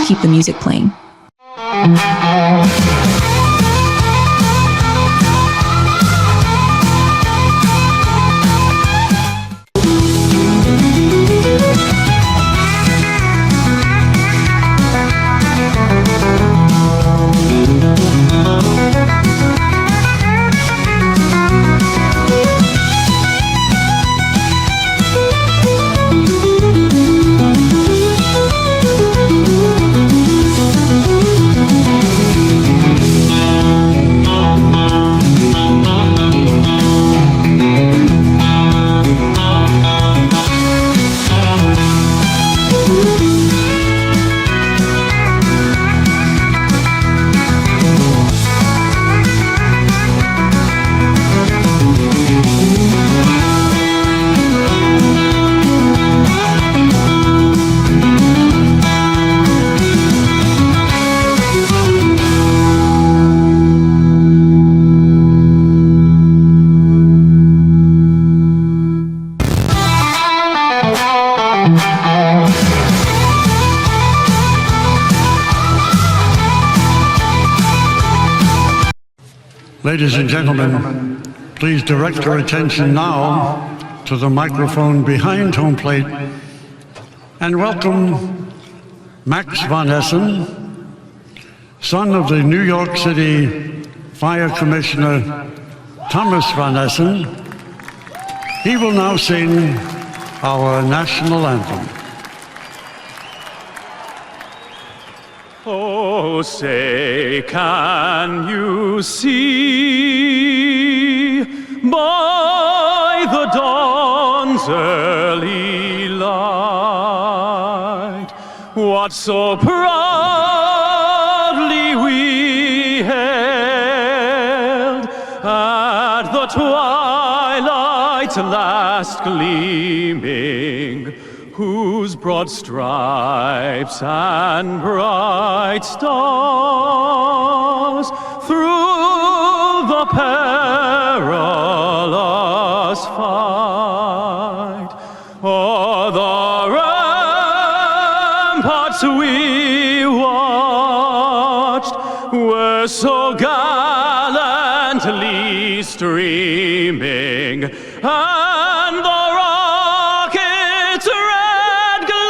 keep the music playing. Ladies and gentlemen, please direct your attention now to the microphone behind home plate and welcome Max Von Essen, son of the New York City Fire Commissioner Thomas Von Essen. He will now sing our national anthem. Oh, say, can you see by the dawn's early light what so proudly we hailed at the twilight's last gleaming, whose broad stripes and bright stars through the perilous fight o'er the ramparts we watched were so gallantly streaming, and the rockets' red glare,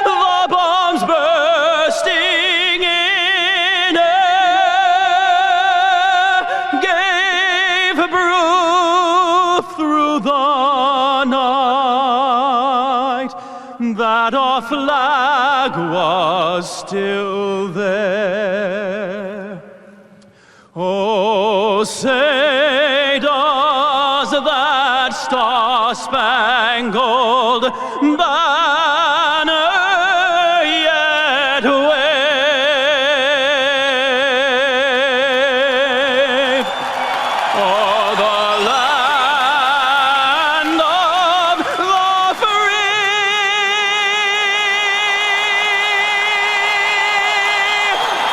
the bombs bursting in air, gave proof through the night that our flag was still there. Oh, say does that star-spangled banner yet wave o'er the land of the free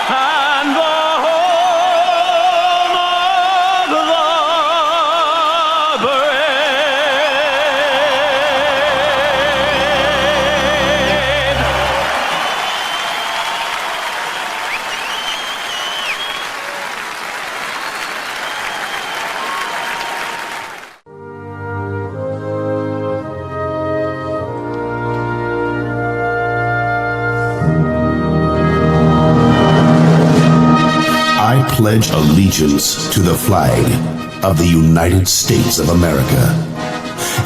and the home of the brave? I pledge allegiance to the flag of the United States of America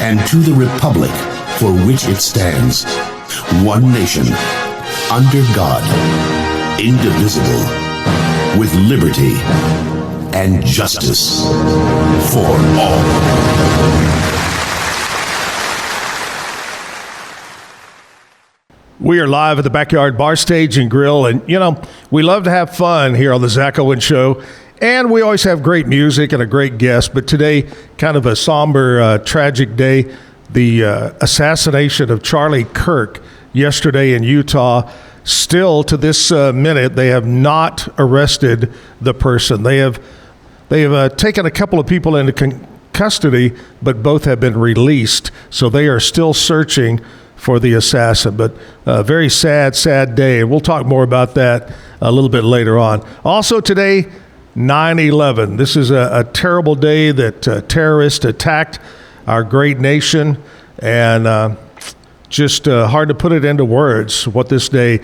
and to the republic for which it stands, one nation, under God, indivisible, with liberty and justice for all. We are live at the Backyard Bar Stage and Grill, and, you know, we love to have fun here on the Zach Owen Show, and we always have great music and a great guest, but today, kind of a somber, tragic day, the assassination of Charlie Kirk yesterday in Utah. Still, to this minute, they have not arrested the person. They have taken a couple of people into custody, but both have been released, so they are still searching for the assassin. But a very sad, sad day. And we'll talk more about that a little bit later on. Also today, 9/11. This is a terrible day that terrorists attacked our great nation. And just hard to put it into words what this day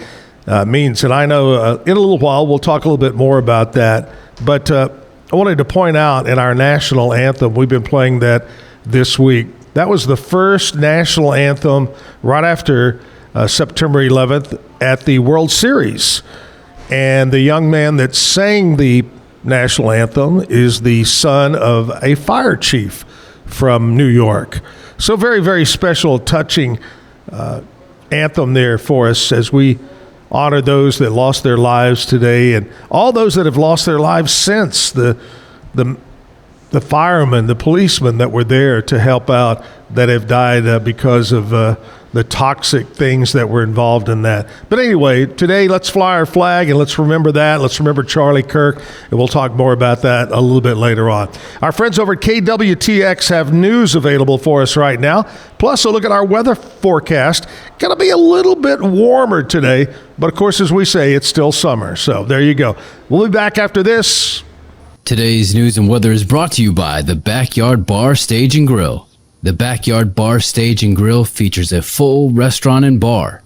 means. And I know in a little while we'll talk a little bit more about that. But I wanted to point out in our national anthem, we've been playing that this week. That was the first national anthem right after September 11th at the World Series. And the young man that sang the national anthem is the son of a fire chief from New York. So very, very special, touching anthem there for us as we honor those that lost their lives today and all those that have lost their lives since, the firemen, the policemen that were there to help out that have died because of the toxic things that were involved in that. But anyway, today let's fly our flag and let's remember that. Let's remember Charlie Kirk, and we'll talk more about that a little bit later on. Our friends over at KWTX have news available for us right now. Plus, a look at our weather forecast. Going to be a little bit warmer today, but of course, as we say, it's still summer. So there you go. We'll be back after this. Today's news and weather is brought to you by the Backyard Bar, Stage and Grill. The Backyard Bar, Stage and Grill features a full restaurant and bar,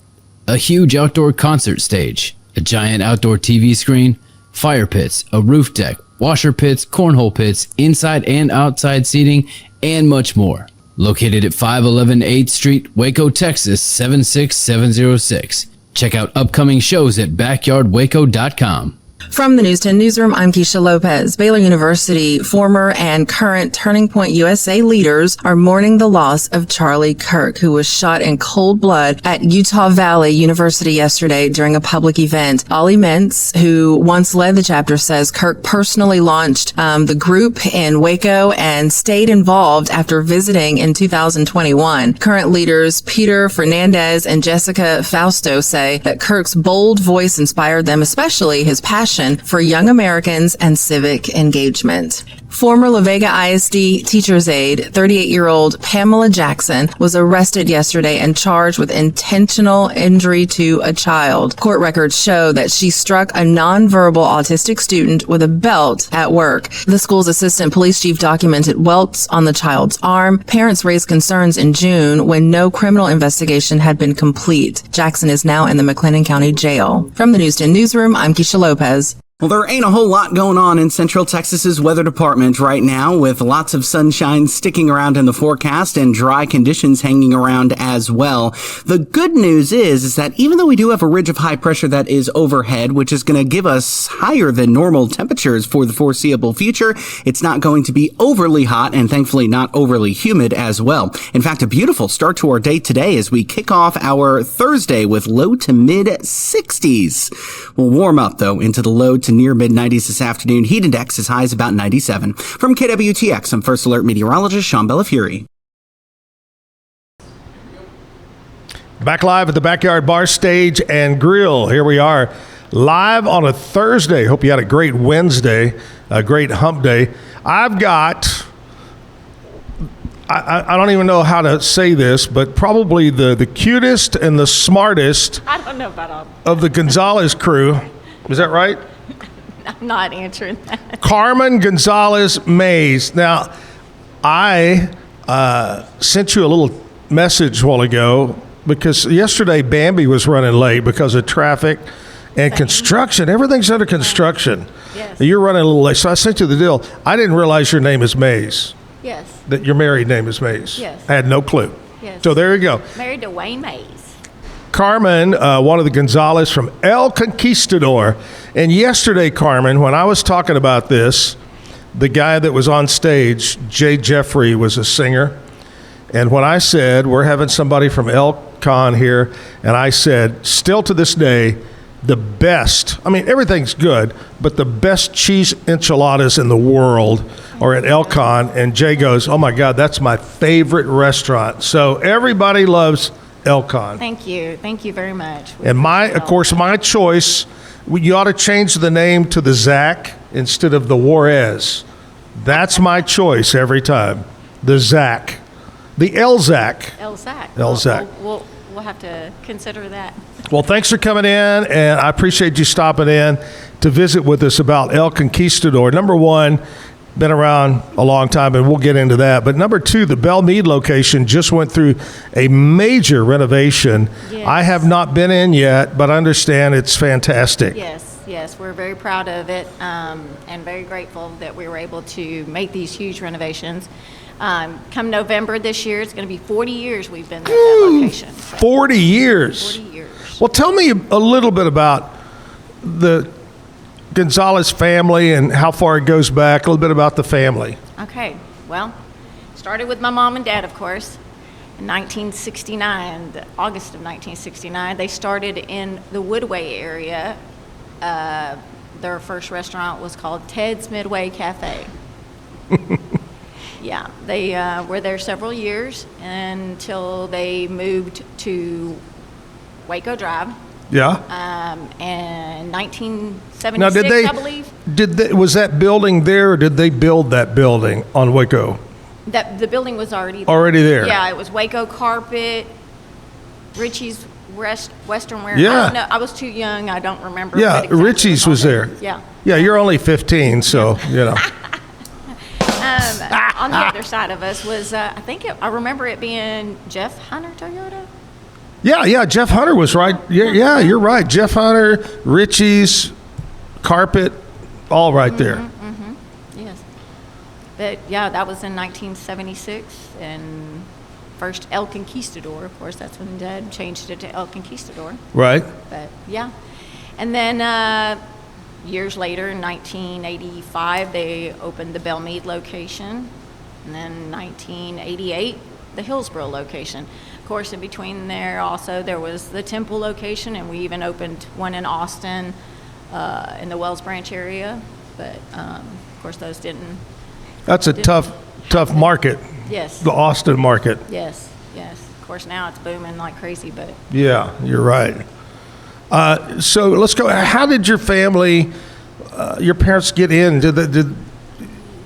a huge outdoor concert stage, a giant outdoor TV screen, fire pits, a roof deck, washer pits, cornhole pits, inside and outside seating, and much more. Located at 511 8th Street, Waco, Texas 76706. Check out upcoming shows at backyardwaco.com. From the News 10 Newsroom, I'm Keisha Lopez. Baylor University former and current Turning Point USA leaders are mourning the loss of Charlie Kirk, who was shot in cold blood at Utah Valley University yesterday during a public event. Ollie Mintz, who once led the chapter, says Kirk personally launched the group in Waco and stayed involved after visiting in 2021. Current leaders Peter Fernandez and Jessica Fausto say that Kirk's bold voice inspired them, especially his passion for young Americans and civic engagement. Former La Vega ISD teacher's aide, 38-year-old Pamela Jackson, was arrested yesterday and charged with intentional injury to a child. Court records show that she struck a nonverbal autistic student with a belt at work. The school's assistant police chief documented welts on the child's arm. Parents raised concerns in June when no criminal investigation had been complete. Jackson is now in the McLennan County Jail. From the News 10 Newsroom, I'm Keisha Lopez. Well, there ain't a whole lot going on in Central Texas's weather department right now, with lots of sunshine sticking around in the forecast and dry conditions hanging around as well. The good news is that even though we do have a ridge of high pressure that is overhead, which is going to give us higher than normal temperatures for the foreseeable future, it's not going to be overly hot and thankfully not overly humid as well. In fact, a beautiful start to our day today as we kick off our Thursday with low to mid 60s. We'll warm up though into the low to near mid-90s this afternoon. Heat index is highs about 97. From KWTX, I'm First Alert meteorologist Sean Bellafury. Back live at the Backyard Bar, Stage and Grill. Here we are live on a Thursday. Hope you had a great Wednesday, a great hump day. I've got, I don't even know how to say this, but probably the cutest and the smartest I don't know about all. of the Gonzales crew. Is that right? I'm not answering that. Carmen Gonzales Mays. Now, I sent you a little message a while ago because yesterday Bambi was running late because of traffic and construction. Everything's under construction. Yes. You're running a little late. So I sent you the deal. I didn't realize your name is Mays, Yes. that your married name is Mays. Yes. I had no clue. Yes. So there you go. Married to Wayne Mays. Carmen, one of the Gonzales from El Conquistador. And yesterday, Carmen, when I was talking about this, the guy that was on stage, Jay Jeffrey, was a singer. And when I said, we're having somebody from El Con here, and I said, still to this day, the best, I mean, everything's good, but the best cheese enchiladas in the world are at El Con. And Jay goes, oh my God, that's my favorite restaurant. So everybody loves El Con. Thank you. Thank you very much. And of course, my choice, you ought to change the name to the Zach instead of the Juarez. That's my choice every time. The Zach. The El Zach. El Zach. El Zach. We'll we'll have to consider that. Well, thanks for coming in, and I appreciate you stopping in to visit with us about El Conquistador. Number one, been around a long time, and we'll get into that. But number two, the Belle Meade location just went through a major renovation. Yes. I have not been in yet, but I understand it's fantastic. Yes, we're very proud of it, and very grateful that we were able to make these huge renovations. Come November this year, it's going to be 40 years we've been at that location. So 40 years. 40 years. Well, tell me a little bit about the Gonzales family and how far it goes back, a little bit about the family. Okay, well, started with my mom and dad, of course. In 1969, August of 1969, they started in the Woodway area. Their first restaurant was called Ted's Midway Cafe. Yeah, they were there several years until they moved to Waco Drive. Yeah. In 1976, Now, I believe. Was that building there, or did they build that building on Waco? That the building was already there. Already there. Yeah, it was Waco Carpet, Richie's Western Wear. Yeah. I don't know. I was too young. I don't remember. Yeah, what exactly Richie's it was there. Yeah. Yeah, you're only 15, so, you know. On the other side of us was, I remember it being Jeff Hunter Toyota. Yeah, Jeff Hunter was right. Yeah, you're right. Jeff Hunter, Richie's, Carpet, all right there. Yes. But yeah, that was in 1976, and first El Conquistador, of course, that's when Dad changed it to El Conquistador. Right. But yeah. And then years later, in 1985, they opened the Belle Meade location. And then 1988, the Hillsborough location. Of course, in between there also, there was the Temple location, and we even opened one in Austin in the Wells Branch area. But, of course, those didn't. That's a tough market. Yes. The Austin market. Yes. Of course, now it's booming like crazy, but. Yeah, you're right. So let's go. How did your family, your parents get in?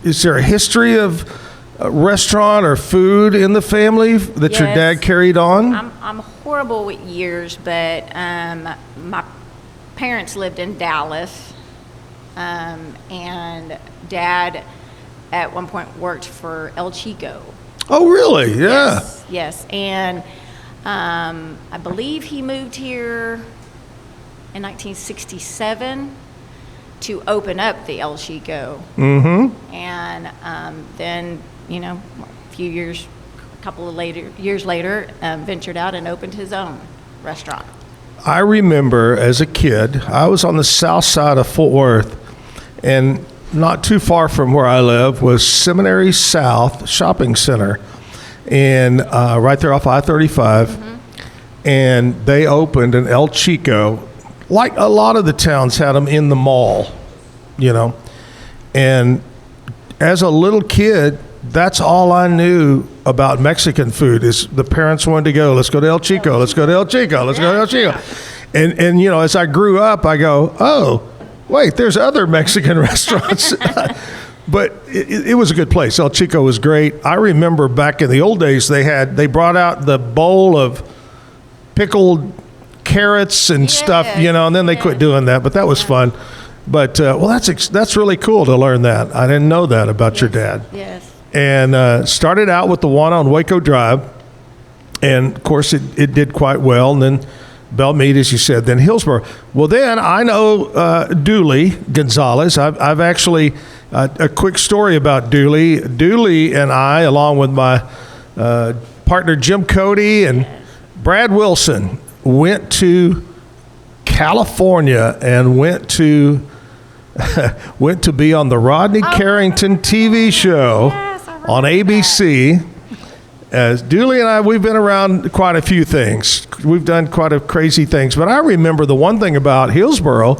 Is there a history of restaurant or food in the family that your Yes. dad carried on? I'm horrible with years, but my parents lived in Dallas, and Dad at one point worked for El Chico. Oh, really? Yeah. Yes. And I believe he moved here in 1967 to open up the El Chico. Mm-hmm. And then, a couple of years later, ventured out and opened his own restaurant. I remember as a kid, I was on the south side of Fort Worth, and not too far from where I live was Seminary South Shopping Center, and right there off I-35, and they opened an El Chico. Like a lot of the towns had them in the mall, and as a little kid, that's all I knew about Mexican food is the parents wanted to go, let's go to El Chico, let's go to El Chico, let's go to El Chico. And as I grew up, I go, oh, wait, there's other Mexican restaurants. But it was a good place. El Chico was great. I remember back in the old days, they brought out the bowl of pickled carrots and stuff, and then they quit doing that, but that was fun. But, that's really cool to learn that. I didn't know that about your dad. Yes. And started out with the one on Waco Drive, and of course it did quite well. And then Belle Meade, as you said, then Hillsborough. Well, then I know Dooley Gonzales. I've actually a quick story about Dooley. Dooley and I, along with my partner Jim Cody and Brad Wilson, went to California and went to be on the Rodney Carrington TV show on ABC. As Dooley and I, we've been around quite a few things. We've done quite a crazy things. But I remember the one thing about Hillsborough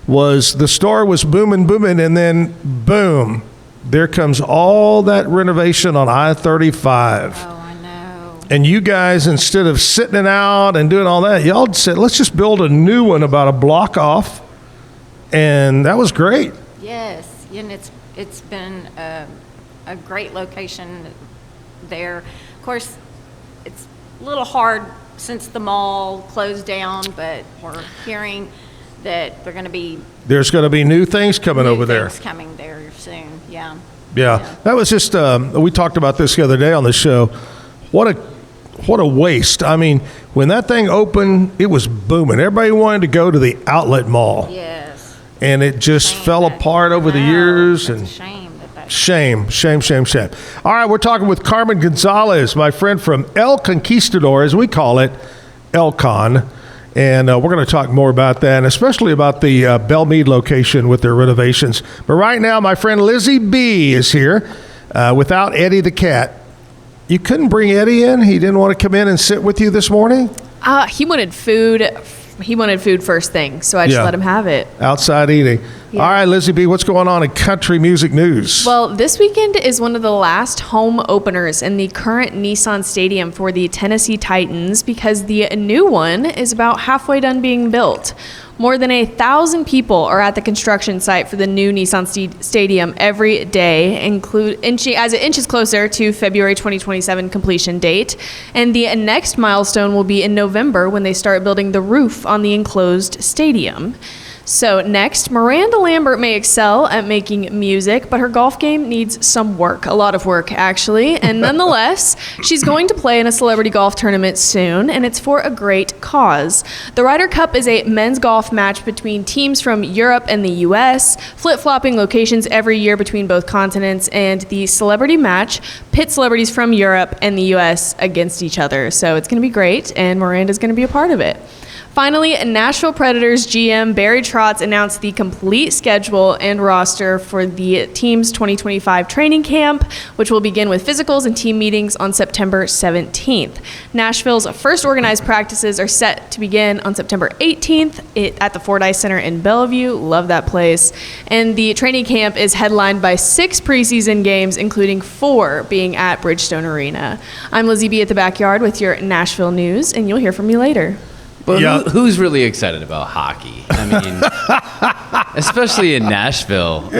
was the store was booming, and then boom, there comes all that renovation on I-35. Oh, I know. And you guys, instead of sitting it out and doing all that, y'all said, let's just build a new one about a block off. And that was great. Yes, and it's been a great location there. Of course, it's a little hard since the mall closed down, but we're hearing that they're going to be There's going to be new things coming over there. coming there soon. Yeah. Yeah, that was just, we talked about this the other day on the show. What a waste. I mean, when that thing opened, it was booming. Everybody wanted to go to the outlet mall. Yes. And it just fell apart over the years. And Shame. Shame. All right, we're talking with Carmen Gonzales, my friend from El Conquistador, as we call it, El Con. And we're going to talk more about that, and especially about the Belmead location with their renovations. But right now, my friend Lizzie B is here without Eddie the cat. You couldn't bring Eddie in? He didn't want to come in and sit with you this morning? He wanted food. He wanted food first thing, so I just let him have it. Outside eating. Yeah. All right, Lizzie B, what's going on in country music news? Well, this weekend is one of the last home openers in the current Nissan Stadium for the Tennessee Titans because the new one is about halfway done being built. More than 1,000 people are at the construction site for the new Nissan Stadium every day, as it inches closer to February 2027 completion date. And the next milestone will be in November when they start building the roof on the enclosed stadium. So next, Miranda Lambert may excel at making music, but her golf game needs some work, a lot of work actually. And nonetheless, she's going to play in a celebrity golf tournament soon, and it's for a great cause. The Ryder Cup is a men's golf match between teams from Europe and the US, flip-flopping locations every year between both continents, and the celebrity match pits celebrities from Europe and the US against each other. So it's going to be great, and Miranda's going to be a part of it. Finally, Nashville Predators GM Barry Trotz announced the complete schedule and roster for the team's 2025 training camp, which will begin with physicals and team meetings on September 17th. Nashville's first organized practices are set to begin on September 18th at the Fordyce Center in Bellevue. Love that place. And the training camp is headlined by 6 preseason games, including 4 being at Bridgestone Arena. I'm Lizzie B at the Backyard with your Nashville news, and you'll hear from me later. But who's really excited about hockey? I mean, especially in Nashville.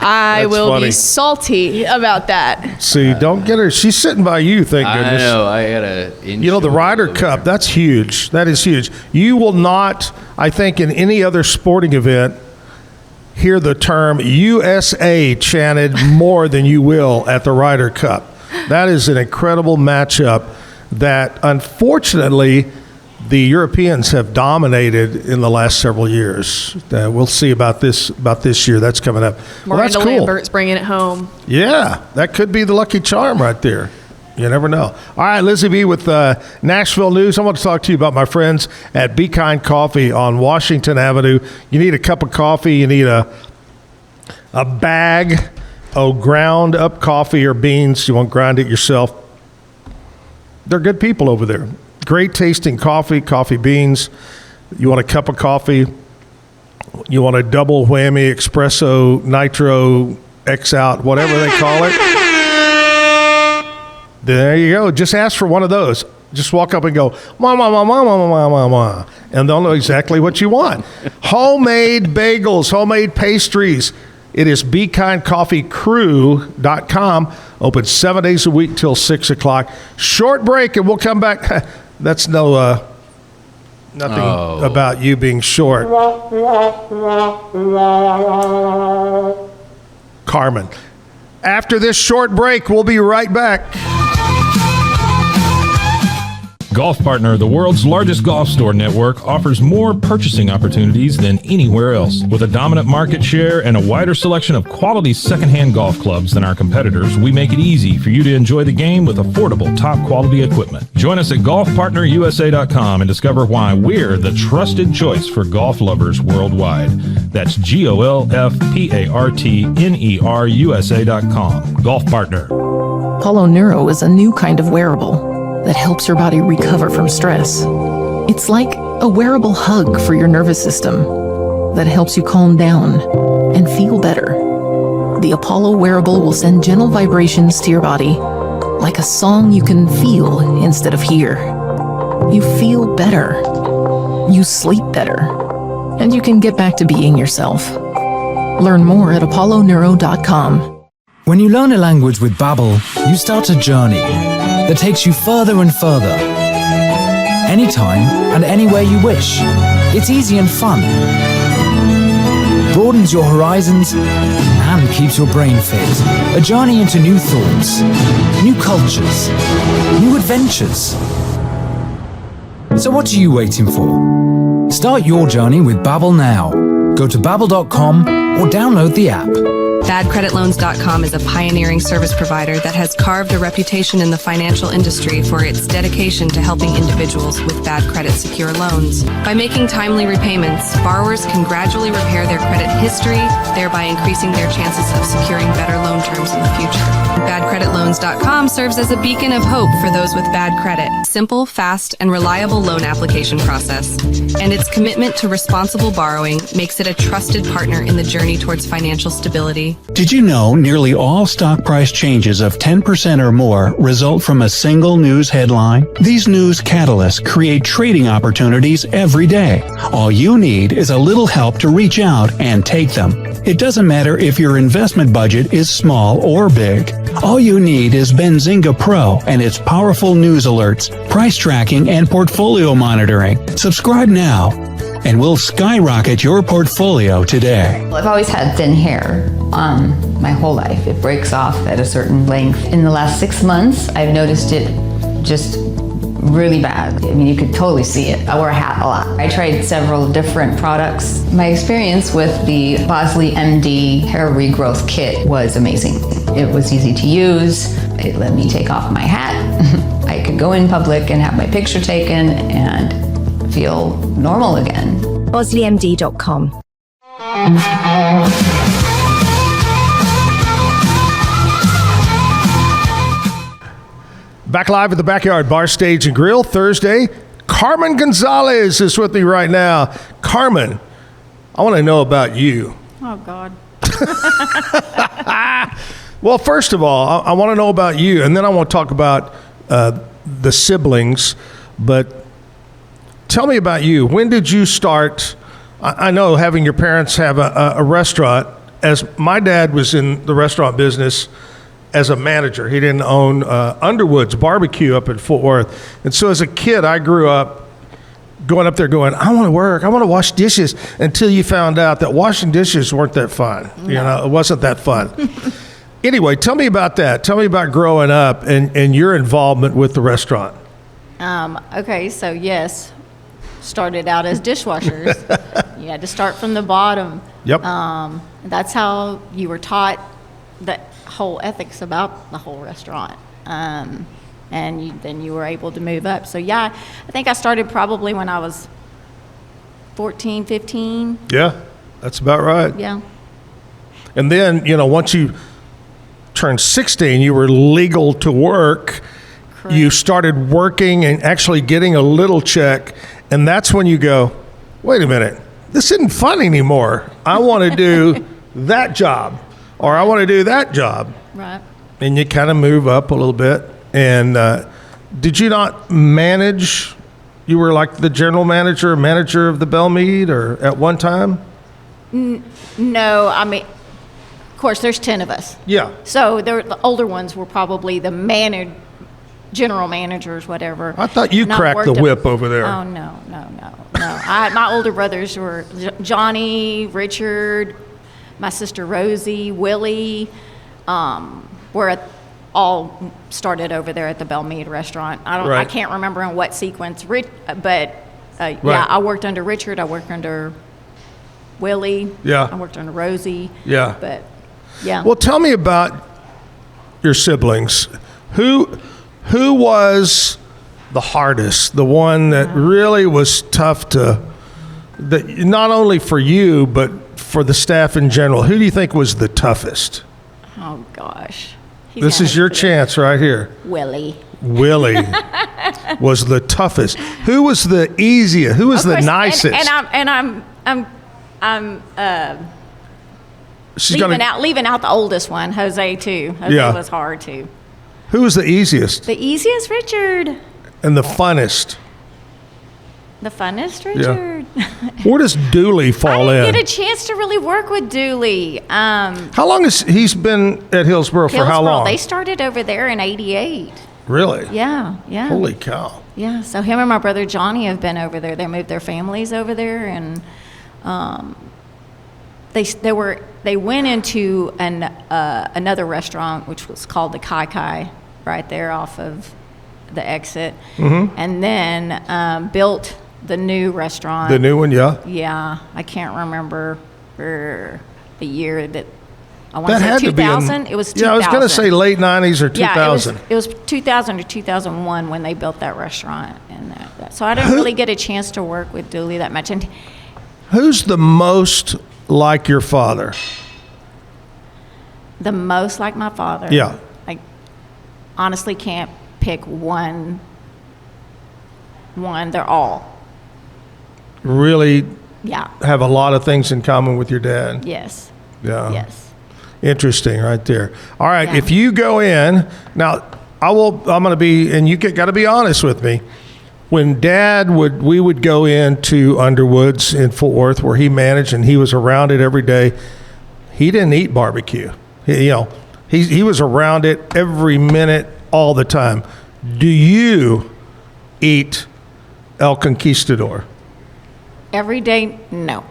I will be salty about that. See, don't get her. She's sitting by you, thank goodness. I know. I got a. The Ryder Cup, that's huge. That is huge. You will not, I think, in any other sporting event, hear the term USA chanted more than you will at the Ryder Cup. That is an incredible matchup that unfortunately the Europeans have dominated in the last several years. We'll see about this year. That's coming up. Miranda Lambert's bringing it home. Yeah, that could be the lucky charm right there. You never know. All right, Lizzie B with Nashville News. I want to talk to you about my friends at Be Kind Coffee on Washington Avenue. You need a cup of coffee. You need a bag of ground up coffee or beans. You won't grind it yourself. They're good people over there. Great tasting coffee beans. You want a cup of coffee. You want a double whammy, espresso, nitro, X out, whatever they call it. There you go. Just ask for one of those. Just walk up and go, and they'll know exactly what you want. Homemade bagels, homemade pastries. It is BeKindCoffeeCrew.com. Open 7 days a week till 6 o'clock. Short break, and we'll come back. That's nothing about you being short. Carmen. After this short break, we'll be right back. Golf Partner, the world's largest golf store network, offers more purchasing opportunities than anywhere else. With a dominant market share and a wider selection of quality secondhand golf clubs than our competitors, we make it easy for you to enjoy the game with affordable, top-quality equipment. Join us at golfpartnerusa.com and discover why we're the trusted choice for golf lovers worldwide. That's GOLFPARTNERUSA.com. Golf Partner. Apollo Neuro is a new kind of wearable that helps your body recover from stress. It's like a wearable hug for your nervous system that helps you calm down and feel better. The Apollo wearable will send gentle vibrations to your body, like a song you can feel instead of hear. You feel better. You sleep better. And you can get back to being yourself. Learn more at apolloneuro.com. When you learn a language with Babbel, you start a journey that takes you further and further. Anytime and anywhere you wish. It's easy and fun. Broadens your horizons and keeps your brain fit. A journey into new thoughts, new cultures, new adventures. So what are you waiting for? Start your journey with Babbel now. Go to babbel.com or download the app. BadCreditLoans.com is a pioneering service provider that has carved a reputation in the financial industry for its dedication to helping individuals with bad credit secure loans. By making timely repayments, borrowers can gradually repair their credit history, thereby increasing their chances of securing better loan terms in the future. BadCreditLoans.com serves as a beacon of hope for those with bad credit. Simple, fast, and reliable loan application process. And its commitment to responsible borrowing makes it a trusted partner in the journey towards financial stability. Did you know nearly all stock price changes of 10% or more result from a single news headline? These news catalysts create trading opportunities every day. All you need is a little help to reach out and take them. It doesn't matter if your investment budget is small or big. All you need is Benzinga Pro and its powerful news alerts, price tracking, and portfolio monitoring. Subscribe now, and we'll skyrocket your portfolio today. I've always had thin hair my whole life. It breaks off at a certain length. In the last 6 months, I've noticed it just really bad. I mean, you could totally see it. I wear a hat a lot. I tried several different products. My experience with the Bosley MD hair regrowth kit was amazing. It was easy to use. It let me take off my hat. I could go in public and have my picture taken and feel normal again. BosleyMD.com. Back live at the Backyard Bar, Stage and Grill Thursday. Carmen Gonzales is with me right now. Carmen, I want to know about you. Oh, God. Well, first of all, I want to know about you, and then I want to talk about the siblings. But tell me about you. When did you start? I know having your parents have a restaurant. As my dad was in the restaurant business as a manager. He didn't own Underwood's Barbecue up in Fort Worth. And so as a kid, I grew up going up there going, I want to work, I want to wash dishes, until you found out that washing dishes weren't that fun. No. You know, it wasn't that fun. Anyway, tell me about that. Tell me about growing up and your involvement with the restaurant. Okay, so yes, started out as dishwashers. You had to start from the bottom. Yep. That's how you were taught the whole ethics about the whole restaurant. And then you were able to move up. So yeah, I think I started probably when I was 14, 15. Yeah, that's about right. Yeah. And then, you know, once you turned 16, you were legal to work. Correct. You started working and actually getting a little check. And that's when you go, wait a minute, this isn't fun anymore. I want to do that job, or I want to do that job. Right. And you kind of move up a little bit. And did you not manage? You were like the general manager of the Bellmead, or at one time? No, I mean, of course, there's 10 of us. Yeah. So the older ones were probably the general managers, whatever. I thought you cracked the whip over there. Oh, no. My older brothers were Johnny, Richard, my sister Rosie, Willie, all started over there at the Bellmead restaurant. I can't remember in what sequence, but yeah, I worked under Richard, I worked under Willie, I worked under Rosie. Yeah. But yeah. Well, tell me about your siblings. Who was the hardest, the one that really was tough not only for you, but for the staff in general? Who do you think was the toughest? Oh, gosh. This is your chance right here. Willie was the toughest. Who was the easiest? Who was the nicest? I'm leaving out the oldest one, Jose too. Jose was hard too. Who was the easiest? The easiest, Richard. And the funnest? The funnest, Richard. Where does Dooley fall I in? didn't get a chance to really work with Dooley. How long has he's been at Hillsboro for? How long? They started over there in '88. Really? Yeah. Holy cow! Yeah. So him and my brother Johnny have been over there. They moved their families over there, and they went into another restaurant which was called the Kai Kai, right there off of the exit, and then built the new restaurant. The new one, yeah. Yeah, I can't remember the year that. I want That to had say to be in- 2000. It was 2000. Yeah, I was going to say late 90s or 2000. Yeah, it was 2000 or 2001 when they built that restaurant. And so I didn't really get a chance to work with Dooley that much. And Who's the most like your father? the most like my father. Yeah. I honestly can't pick one. They're all. Really Yeah. have a lot of things in common with your dad. Yes. Yeah. Yes. Interesting, right there. All right, Yeah. if you go in now, I'm going to be, and you got to be honest with me. When we would go into Underwood's in Fort Worth, where he managed, and he was around it every day. He didn't eat barbecue. He was around it every minute, all the time. Do you eat El Conquistador? Every day, no.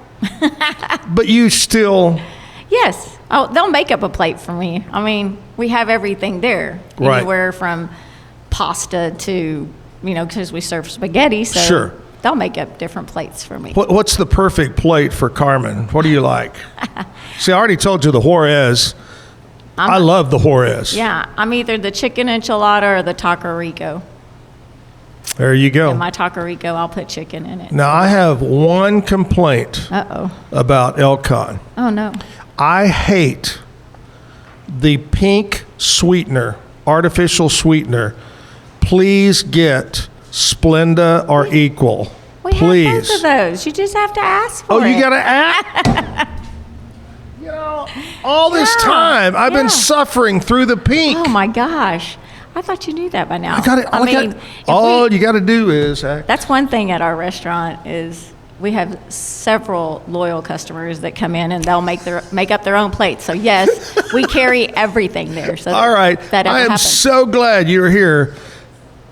But you still. Yes. Oh, they'll make up a plate for me. I mean, we have everything there. Right. Anywhere from pasta to, because we serve spaghetti, so Sure. they'll make up different plates for me. What's the perfect plate for Carmen? What do you like? See, I already told you the Juarez. I love the Juarez. Yeah, I'm either the chicken enchilada or the taco rico. There you go. In my taco rico, I'll put chicken in it. Now, I have one complaint Uh-oh. about El Con. Oh, no. I hate the pink sweetener, artificial sweetener. Please get Splenda or Equal. We Please. have both of those. You just have to ask for it. You got to ask? All this time, I've been suffering through the pink. Oh, my gosh. I thought you knew that by now. I got it. All you got to do is act. That's one thing at our restaurant is we have several loyal customers that come in and they'll make up their own plates. So yes, we carry everything there. So all right. that I am happens. so glad you're here.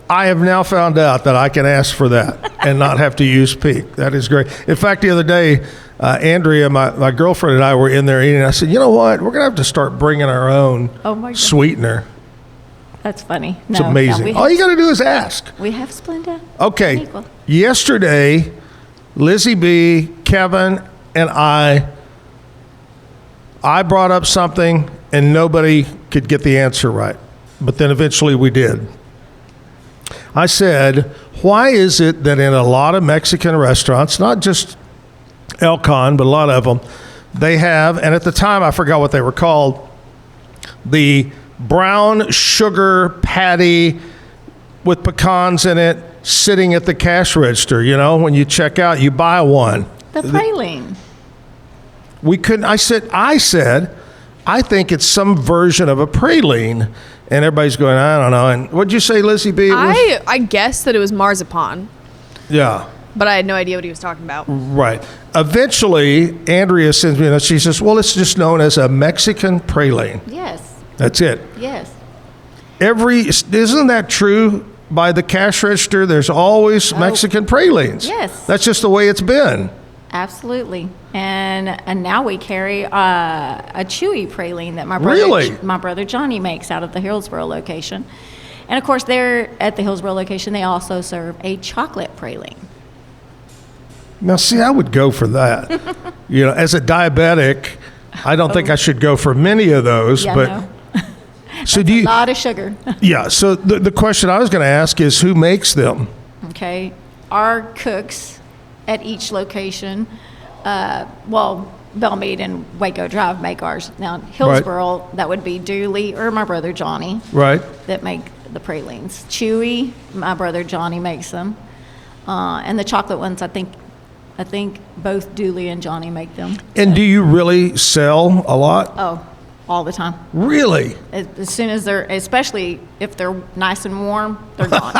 I have now found out that I can ask for that and not have to use pink. That is great. In fact, the other day, Andrea, my girlfriend, and I were in there eating. I said, you know what? We're going to have to start bringing our own sweetener. That's funny. It's amazing. All you got to do is ask. We have Splenda. Okay. Equal. Yesterday, Lizzie B., Kevin, and I brought up something and nobody could get the answer right. But then eventually we did. I said, why is it that in a lot of Mexican restaurants, not just El Con, but a lot of them, they have, and at the time I forgot what they were called, the brown sugar patty with pecans in it sitting at the cash register. When you check out, you buy one. The praline. We couldn't. I said, I think it's some version of a praline. And everybody's going, I don't know. And what'd you say, Lizzie B? I guessed that it was marzipan. Yeah. But I had no idea what he was talking about. Right. Eventually, Andrea sends me, she says, well, it's just known as a Mexican praline. Yes. That's it. Yes. Isn't that true? By the cash register, there's always Mexican pralines. Yes. That's just the way it's been. Absolutely. And now we carry a chewy praline that my brother Johnny makes out of the Hillsboro location. And of course, there at the Hillsboro location, they also serve a chocolate praline. Now, see, I would go for that. As a diabetic, I don't think I should go for many of those. Yeah, but no. So a lot of sugar. Yeah. So the question I was going to ask is, who makes them? Okay. Our cooks at each location, Bellmead and Waco Drive make ours. Now, Hillsboro, that would be Dooley or my brother Johnny. Right. That make the pralines. Chewy, my brother Johnny makes them. And the chocolate ones, I think both Dooley and Johnny make them. And do you really sell a lot? Oh, all the time. Really? As soon as especially if they're nice and warm, they're gone.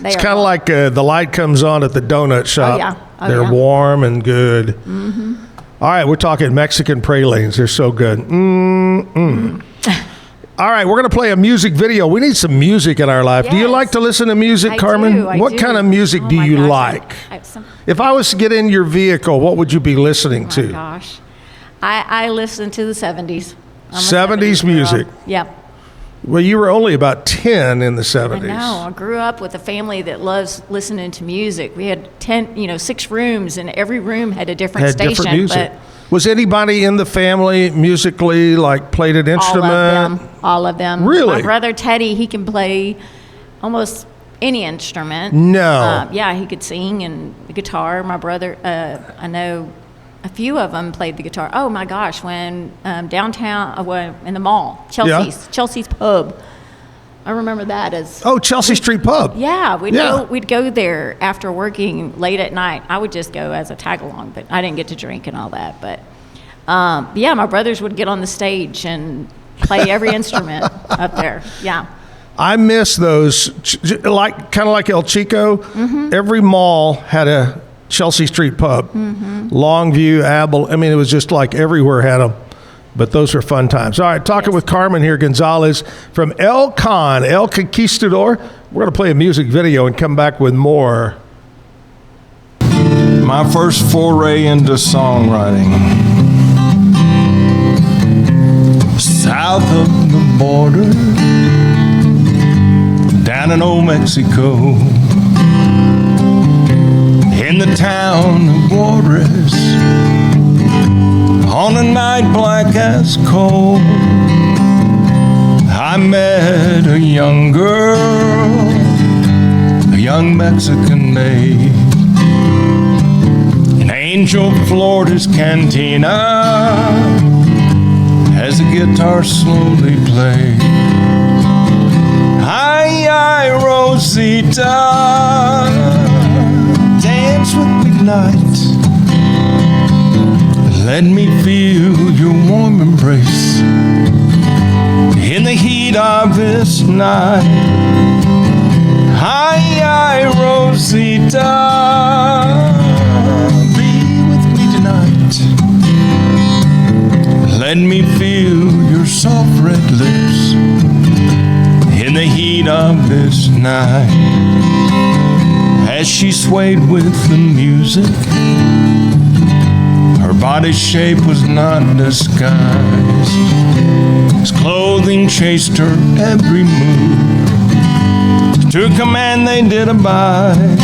It's kind of like the light comes on at the donut shop. Oh, yeah. Oh, They're yeah. warm and good. Mm-hmm. All right, we're talking Mexican pralines. They're so good. All right, we're going to play a music video. We need some music in our life. Do you Yes. like to listen to music, I Carmen? do, I what do. kind of music Oh do my you gosh, like? I have some- If I was to get in your vehicle, what would you be listening Oh to? my gosh. I listen to the 70s. I'm a 70s girl. music. Yeah. Well, you were only about 10 in the I 70s. know. I grew up with a family that loves listening to music. We had 6 rooms, and every room had a different Had station. different music. But Was anybody in the family musically, like, played an instrument? All of them. Really? My brother Teddy, he can play almost any instrument. No. Yeah, he could sing and the guitar. My brother, I know a few of them played the guitar. Oh my gosh, when downtown, in the mall, Chelsea's Pub. I remember that as. Oh, Chelsea Street Pub. Yeah, we'd go there after working late at night. I would just go as a tag along, but I didn't get to drink and all that. But yeah, my brothers would get on the stage and play every instrument up there. Yeah. I miss those, kind of like El Chico. Mm-hmm. Every mall had a Chelsea Street Pub. Mm-hmm. Longview, Abel. I mean, it was just like everywhere had them. But those were fun times. All right, talking with Carmen here, Gonzales from El Conquistador. We're going to play a music video and come back with more. My first foray into songwriting. South of the border, down in old Mexico, in the town of Juarez, on a night black as coal, I met a young girl, a young Mexican maid, in Angel, Florida's cantina, as the guitar slowly played. Ay, ay, Rosita, dance with me tonight. Let me feel your warm embrace in the heat of this night. Ay, ay, Rosita, be with me tonight. Let me feel your soft red lips in the heat of this night. As she swayed with the music, her body shape was not disguised. His clothing chased her every move. To command they did abide.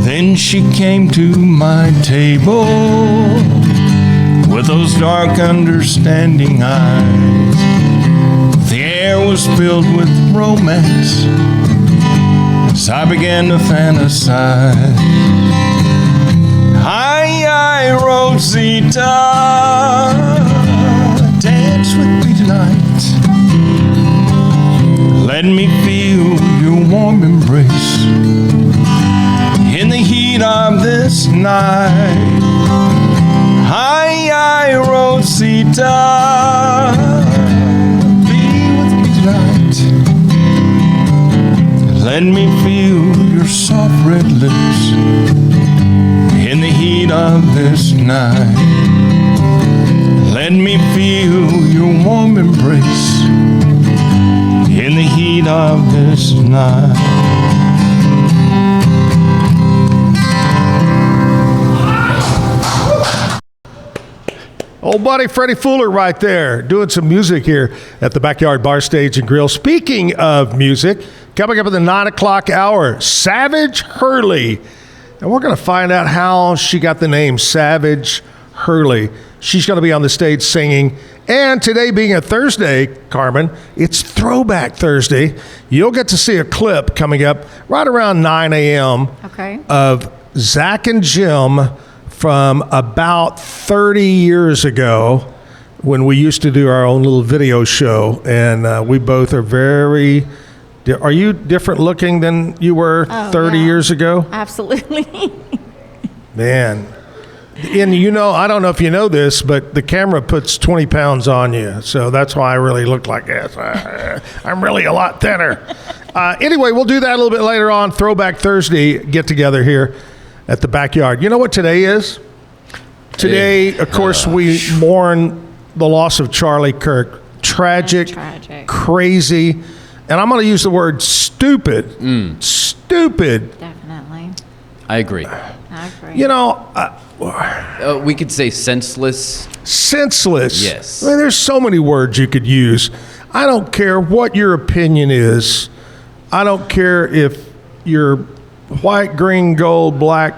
Then she came to my table with those dark, understanding eyes. The air was filled with romance as I began to fantasize. Ay, ay, Rosita, dance with me tonight. Let me feel your warm embrace in the heat of this night. Ay, ay, Rosita, be with me tonight. Let me feel your soft red lips in the heat of this night. Let me feel your warm embrace in the heat of this night. Old buddy Freddie Fuller right there doing some music here at the Backyard Bar Stage and Grill. Speaking of music, coming up at the 9 o'clock hour, Savage Hurley. And we're going to find out how she got the name Savage Hurley. She's going to be on the stage singing. And today being a Thursday, Carmen, it's Throwback Thursday. You'll get to see a clip coming up right around 9 a.m. Okay. of Zach and Jim from about 30 years ago when we used to do our own little video show. And we both are very... Are you different looking than you were 30 years ago? Absolutely. Man, And you know, I don't know if you know this, but the camera puts 20 pounds on you. So that's why I really look like this. I'm really a lot thinner. Anyway, we'll do that a little bit later on. Throwback Thursday get together here at the backyard. You know what today is? Today, of course, we mourn the loss of Charlie Kirk. Tragic, crazy, and I'm going to use the word stupid. Stupid. Definitely. I agree. I agree. You know, we could say senseless. Senseless. Yes. I mean, there's so many words you could use. I don't care what your opinion is. I don't care if you're white, green, gold, black,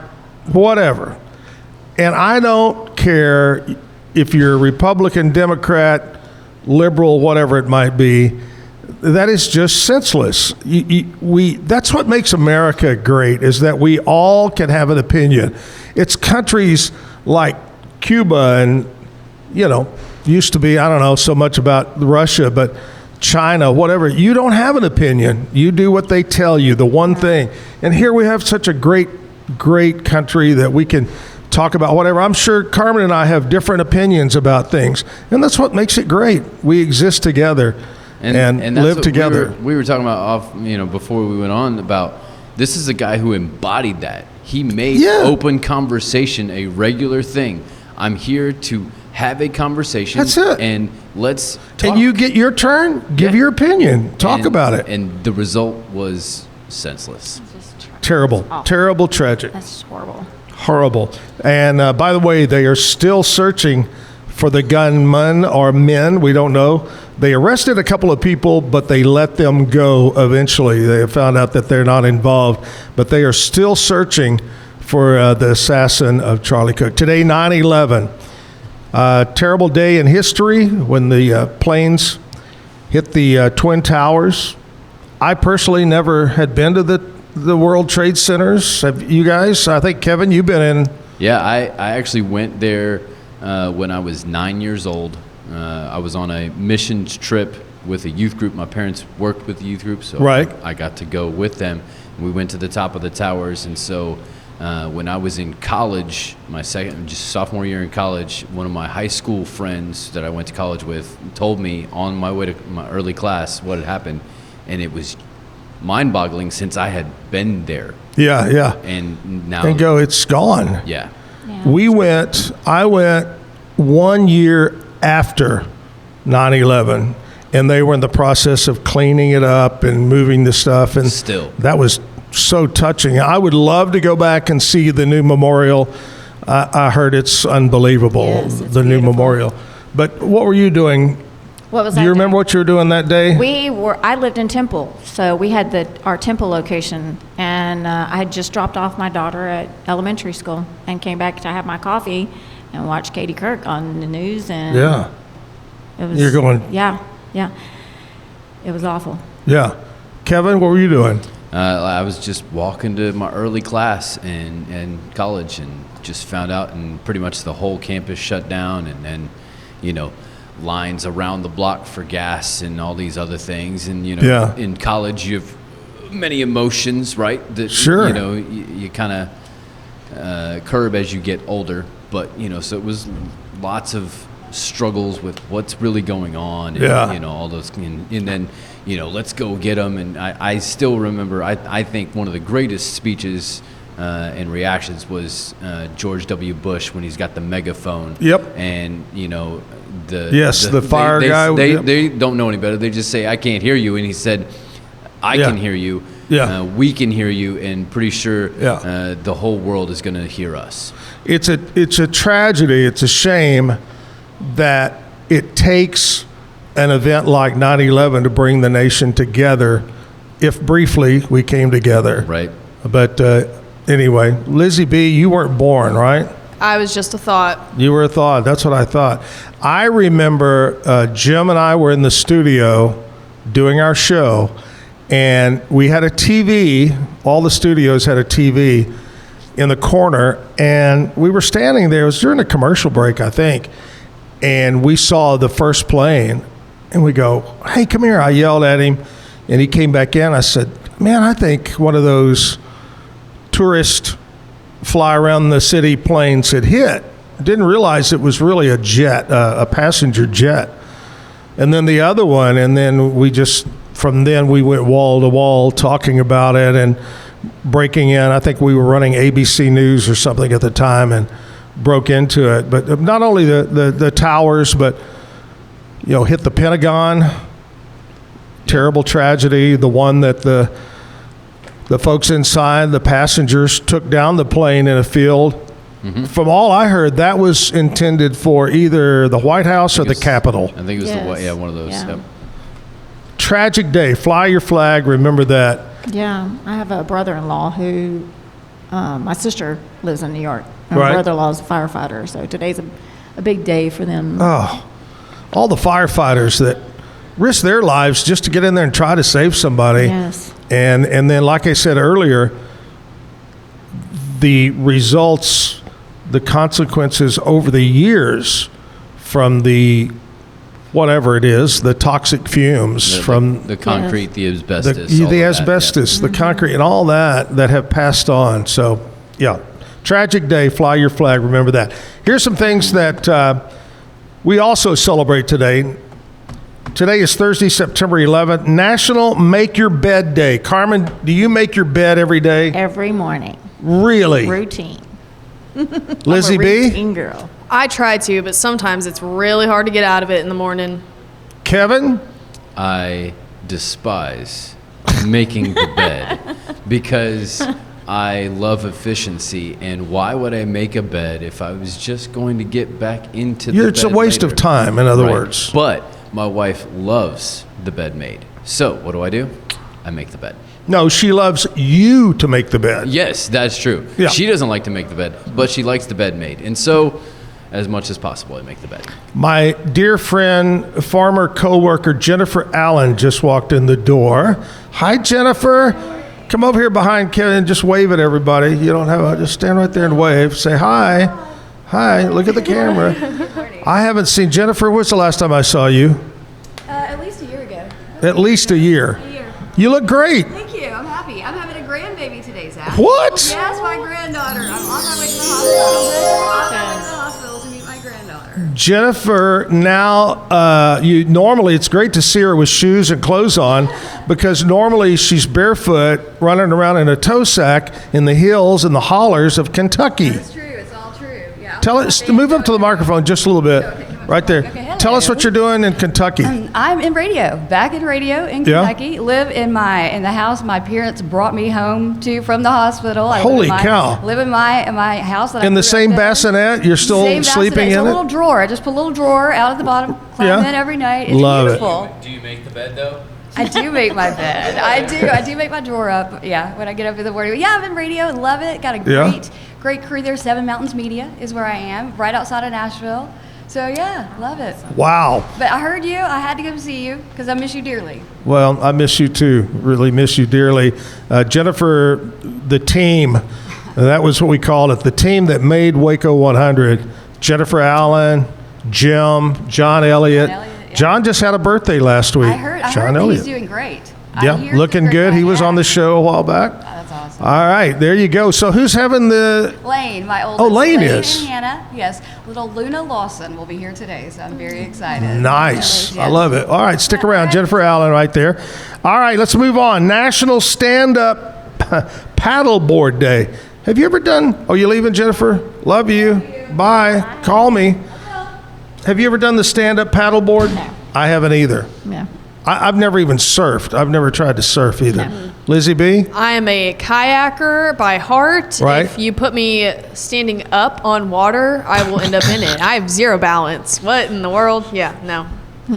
whatever. And I don't care if you're Republican, Democrat, liberal, whatever it might be. That is just senseless. That's what makes America great, is that we all can have an opinion. It's countries like Cuba and, you know, used to be, I don't know so much about Russia, but China, whatever. You don't have an opinion. You do what they tell you, the one thing. And here we have such a great, great country that we can talk about whatever. I'm sure Carmen and I have different opinions about things, and that's what makes it great. We exist together and that's live what together. We were talking about before we went on about this is a guy who embodied that. He made open conversation a regular thing. I'm here to have a conversation. That's it. And let's talk. And you get your turn, give your opinion, talk about it. And the result was senseless. Terrible, terrible, tragic. That's just horrible. Horrible. And by the way, they are still searching for the gunman or men. We don't know. They arrested a couple of people, but they let them go eventually. They found out that they're not involved, but they are still searching for the assassin of Charlie Kirk. Today, 9/11. Terrible day in history when the planes hit the Twin Towers. I personally never had been to the World Trade Centers. Have you guys? I think, Kevin, you've been in. Yeah, I actually went there when I was 9 years old. I was on a missions trip with a youth group. My parents worked with the youth group, so I got to go with them. We went to the top of the towers, and so when I was in college, my sophomore year in college, one of my high school friends that I went to college with told me on my way to my early class what had happened, and it was mind-boggling since I had been there. Yeah, yeah. And now it's gone. Yeah. I went 1 year after 9/11, and they were in the process of cleaning it up and moving the stuff, and that was so touching. I would love to go back and see the new memorial. I heard it's unbelievable, the new memorial. But what were you doing? What was Do you remember what you were doing that day? I lived in Temple, so we had our Temple location, and I had just dropped off my daughter at elementary school and came back to have my coffee and watch Katie Kirk on the news, and it was, you're going. Yeah, it was awful. Yeah, Kevin, what were you doing? I was just walking to my early class in college, and just found out, and pretty much the whole campus shut down, and then, lines around the block for gas and all these other things, and in college you have many emotions, right? That you kind of curb as you get older, but so it was lots of struggles with what's really going on, and all those, and then let's go get them. And I still remember, I think one of the greatest speeches and reactions was George W. Bush when he's got the megaphone. Yep. And the fire guy. They don't know any better. They just say, "I can't hear you," and he said, "I can hear you. We can hear you, and pretty sure the whole world is going to hear us." It's a tragedy. It's a shame that it takes an event like 9/11 to bring the nation together. If briefly we came together, right? But anyway, Lizzie B, you weren't born, right? I was just a thought. You were a thought. That's what I thought. I remember Jim and I were in the studio doing our show, and we had a TV. All the studios had a TV in the corner, and we were standing there. It was during a commercial break, I think, and we saw the first plane, and we go, "Hey, come here." I yelled at him, and he came back in. I said, "Man, I think one of those tourist fly around the city planes had hit. Didn't realize it was really a jet, a passenger jet. And then the other one, and then from then we went wall to wall talking about it and breaking in. I think we were running ABC News or something at the time and broke into it. But not only the towers, but, hit the Pentagon. Terrible tragedy. The one that the folks inside, the passengers, took down the plane in a field. Mm-hmm. From all I heard, that was intended for either the White House or the Capitol. I think it was one of those. Yeah. Yep. Tragic day. Fly your flag. Remember that. Yeah, I have a brother-in-law who, my sister lives in New York. My Right. brother-in-law is a firefighter, so today's a big day for them. Oh, all the firefighters that risk their lives just to get in there and try to save somebody. Yes. And then, like I said earlier, the results, the consequences over the years from the whatever it is, the toxic fumes from the concrete, the asbestos, the asbestos, the concrete, and all that have passed on. So, yeah, tragic day. Fly your flag. Remember that. Here's some things that we also celebrate today. Today is Thursday, September 11th, National Make Your Bed Day. Carmen, do you make your bed every day? Every morning. Really? Routine. Lizzie I'm a B? routine girl. I try to, but sometimes it's really hard to get out of it in the morning. Kevin? I despise making the bed because I love efficiency. And why would I make a bed if I was just going to get back into the bed It's a waste later? of time, in other Right. words. But my wife loves the bed made. So what do? I make the bed. No, she loves you to make the bed. Yes, that's true. Yeah. She doesn't like to make the bed, but she likes the bed made. And so, as much as possible, I make the bed. My dear friend, former co-worker Jennifer Allen just walked in the door. Hi, Jennifer. Come over here behind Kevin and just wave at everybody. You don't have just stand right there and wave. Say hi. Hi, look at the camera. I haven't seen Jennifer. When's the last time I saw you? At least a year ago. At least a year. A year. You look great. Thank you. I'm happy. I'm having a grandbaby today, Zach. What? Yes, my granddaughter. I'm on my way to the hospital. On my way to the hospital to meet my granddaughter. Jennifer, now normally it's great to see her with shoes and clothes on because normally she's barefoot running around in a toe sack in the hills and the hollers of Kentucky. That's true. It's all true. Yeah. Tell us, move up to the microphone just a little bit, right there. Okay, hello. Tell us what you're doing in Kentucky. I'm in radio, back in radio in Yeah. Kentucky. Live in the house my parents brought me home to from the hospital. I Holy live in cow. Live in my house that I In the grew up same in. bassinet, you're still Same sleeping bassinet. It's in a it? little drawer. I just put a little drawer out at the bottom, climb Yeah. in every night. It's Love it. beautiful. Do you make the bed though? I do make my bed. I do make my drawer up. Yeah, when I get up in the morning. Yeah, I'm in radio and love it. Got a Yeah. great crew there. Seven Mountains Media is where I am, right outside of Nashville. So yeah, love it. Wow. But I heard you. I had to come see you because I miss you dearly. Well, I miss you too. Really miss you dearly. Jennifer, the team, that was what we called it, the team that made Waco 100. Jennifer Allen, Jim, John Elliott. John just had a birthday last week. I heard John that Elliott. he's doing great. Yeah, looking good. He was on the show a while back. That's awesome. All right, there you go. So who's having the... Lane, my oldest. Oh, Lane is. and Hannah. Yes, little Luna Lawson will be here today, so I'm very excited. Nice. Yes. I love it. All right, stick around. Jennifer Allen right there. All right, let's move on. National Stand-Up Paddleboard Day. Have you ever done... Oh, you leaving, Jennifer? Love you. Bye. Call me. Have you ever done the stand-up paddleboard? No. I haven't either. Yeah. I've never even surfed. I've never tried to surf either. No. Lizzie B? I am a kayaker by heart. Right. If you put me standing up on water, I will end up in it. I have zero balance. What in the world? Yeah, no.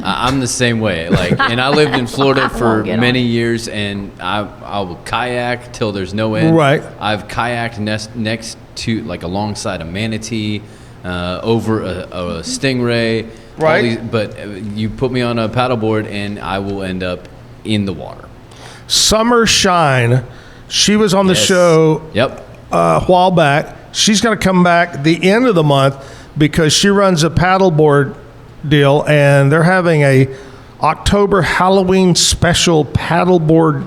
I'm the same way. And I lived in Florida for won't get many years, and I will kayak till there's no end. Right. I've kayaked next to, alongside a manatee, over a stingray. all Right. but you put me on a paddleboard, and I will end up in the water. Summer Shine. She was on the Yes. show Yep. a while back. She's going to come back the end of the month because she runs a paddleboard deal, and they're having a October Halloween special paddleboard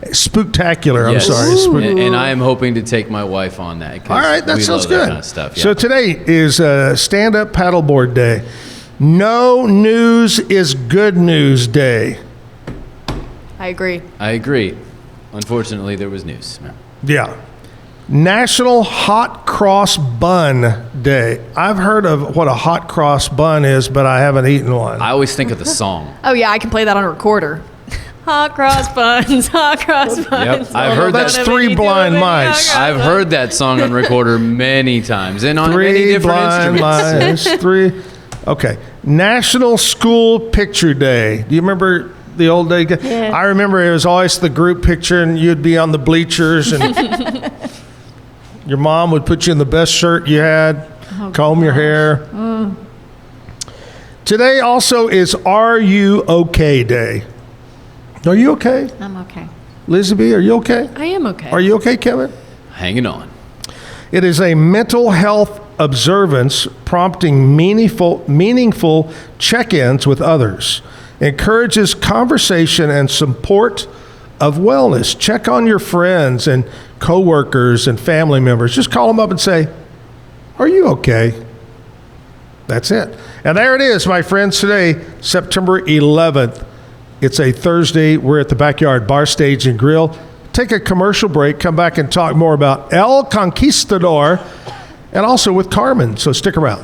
Spooktacular. Yes. I'm sorry. And I am hoping to take my wife on that. 'cause All right, that we sounds love good. That kind of stuff. Yeah. So today is Stand-Up Paddleboard Day. No news is good news day. I agree. I agree. Unfortunately, there was news. Yeah. National Hot Cross Bun Day. I've heard of what a hot cross bun is, but I haven't eaten one. I always think of the song. Oh yeah, I can play that on a recorder. Hot cross buns, hot cross buns. Yep, I've heard That's that. Three Blind Mice. I've heard that song on recorder many times, and on many Three different blind instruments. mice. Three. Okay. National School Picture Day. Do you remember the old day? Yeah. I remember it was always the group picture, and you'd be on the bleachers, and your mom would put you in the best shirt you had, comb your hair. Today also is Are You Okay Day. Are you okay? I'm okay. Lizzie B, are you okay? I am okay. Are you okay, Kevin? Hanging on. It is a mental health observance prompting meaningful check-ins with others. Encourages conversation and support of wellness. Check on your friends and coworkers and family members. Just call them up and say, "Are you okay?" That's it. And there it is, my friends, today, September 11th. It's a Thursday. We're at the Backyard Bar Stage and Grill. Take a commercial break, come back and talk more about El Conquistador and also with Carmen. So stick around.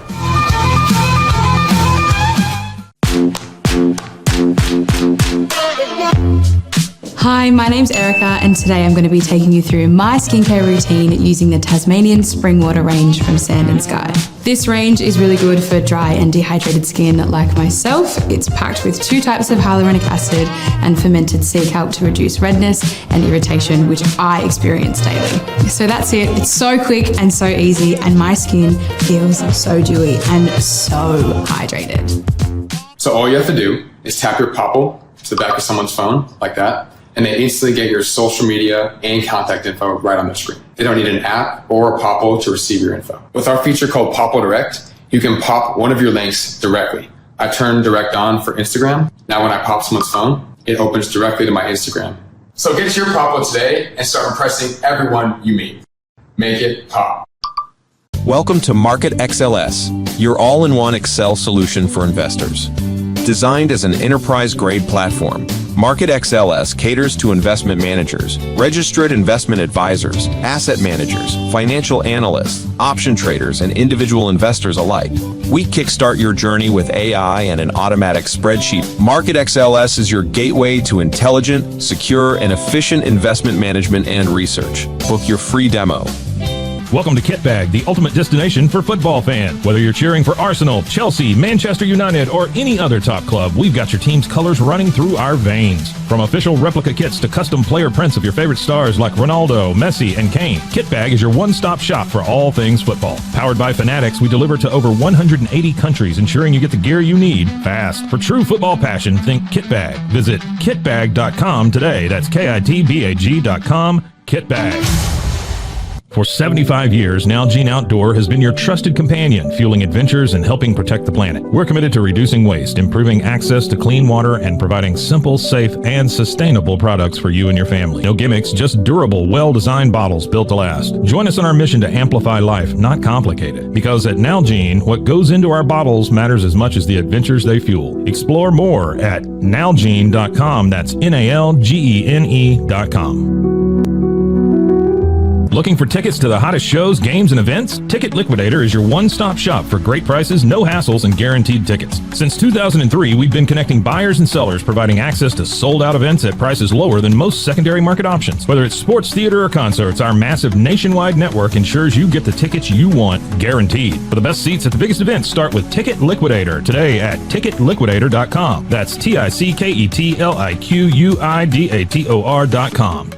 Hi, my name's Erica, and today I'm going to be taking you through my skincare routine using the Tasmanian Spring Water range from Sand and Sky. This range is really good for dry and dehydrated skin like myself. It's packed with 2 types of hyaluronic acid and fermented sea kelp to reduce redness and irritation, which I experience daily. So that's it. It's so quick and so easy, and my skin feels so dewy and so hydrated. So all you have to do is tap your Popple to the back of someone's phone, like that, and they instantly get your social media and contact info right on their screen. They don't need an app or a Popple to receive your info. With our feature called Popple Direct, you can pop one of your links directly. I turned Direct on for Instagram. Now when I pop someone's phone, it opens directly to my Instagram. So get your Popple today and start impressing everyone you meet. Make it pop. Welcome to Market XLS, your all-in-one Excel solution for investors. Designed as an enterprise-grade platform, Market XLS caters to investment managers, registered investment advisors, asset managers, financial analysts, option traders, and individual investors alike. We kickstart your journey with AI and an automatic spreadsheet. Market XLS is your gateway to intelligent, secure, and efficient investment management and research. Book your free demo. Welcome to Kitbag, the ultimate destination for football fans. Whether you're cheering for Arsenal, Chelsea, Manchester United, or any other top club, we've got your team's colors running through our veins. From official replica kits to custom player prints of your favorite stars like Ronaldo, Messi, and Kane, Kitbag is your one-stop shop for all things football. Powered by Fanatics, we deliver to over 180 countries, ensuring you get the gear you need fast. For true football passion, think Kitbag. Visit kitbag.com today. That's kitbag.com. Kitbag. For 75 years, Nalgene Outdoor has been your trusted companion, fueling adventures and helping protect the planet. We're committed to reducing waste, improving access to clean water, and providing simple, safe, and sustainable products for you and your family. No gimmicks, just durable, well-designed bottles built to last. Join us on our mission to amplify life, not complicate it. Because at Nalgene, what goes into our bottles matters as much as the adventures they fuel. Explore more at nalgene.com. That's NALGENE.com. Looking for tickets to the hottest shows, games, and events? Ticket Liquidator is your one-stop shop for great prices, no hassles, and guaranteed tickets. Since 2003, we've been connecting buyers and sellers, providing access to sold-out events at prices lower than most secondary market options. Whether it's sports, theater, or concerts, our massive nationwide network ensures you get the tickets you want, guaranteed. For the best seats at the biggest events, start with Ticket Liquidator today at ticketliquidator.com. That's TICKETLIQUIDATOR.com.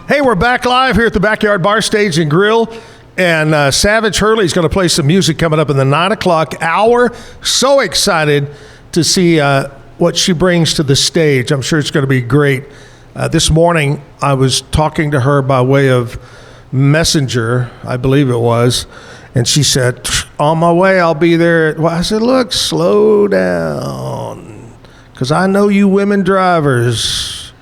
Hey, we're back live here at the Backyard Bar Stage and Grill, and Savage Hurley is going to play some music coming up in the 9 o'clock hour. So excited to see what she brings to the stage. I'm sure it's going to be great. This morning, I was talking to her by way of Messenger, I believe it was, and she said, on my way, I'll be there. Well, I said, look, slow down, because I know you women drivers.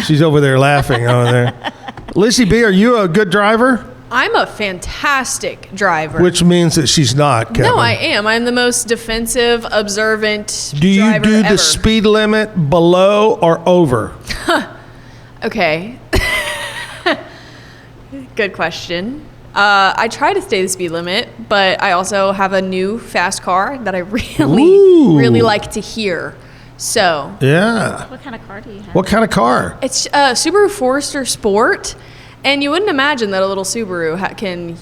She's over there laughing over there. Lizzie B, are you a good driver? I'm a fantastic driver. Which means that she's not, Kevin. No, I am. I'm the most defensive, observant Do you driver do ever. the speed limit below or over? Okay. Good question. I try to stay the speed limit, but I also have a new fast car that I really like to hear. So. Yeah. What kind of car do you have? What kind of car? It's a Subaru Forester Sport. And you wouldn't imagine that a little Subaru can,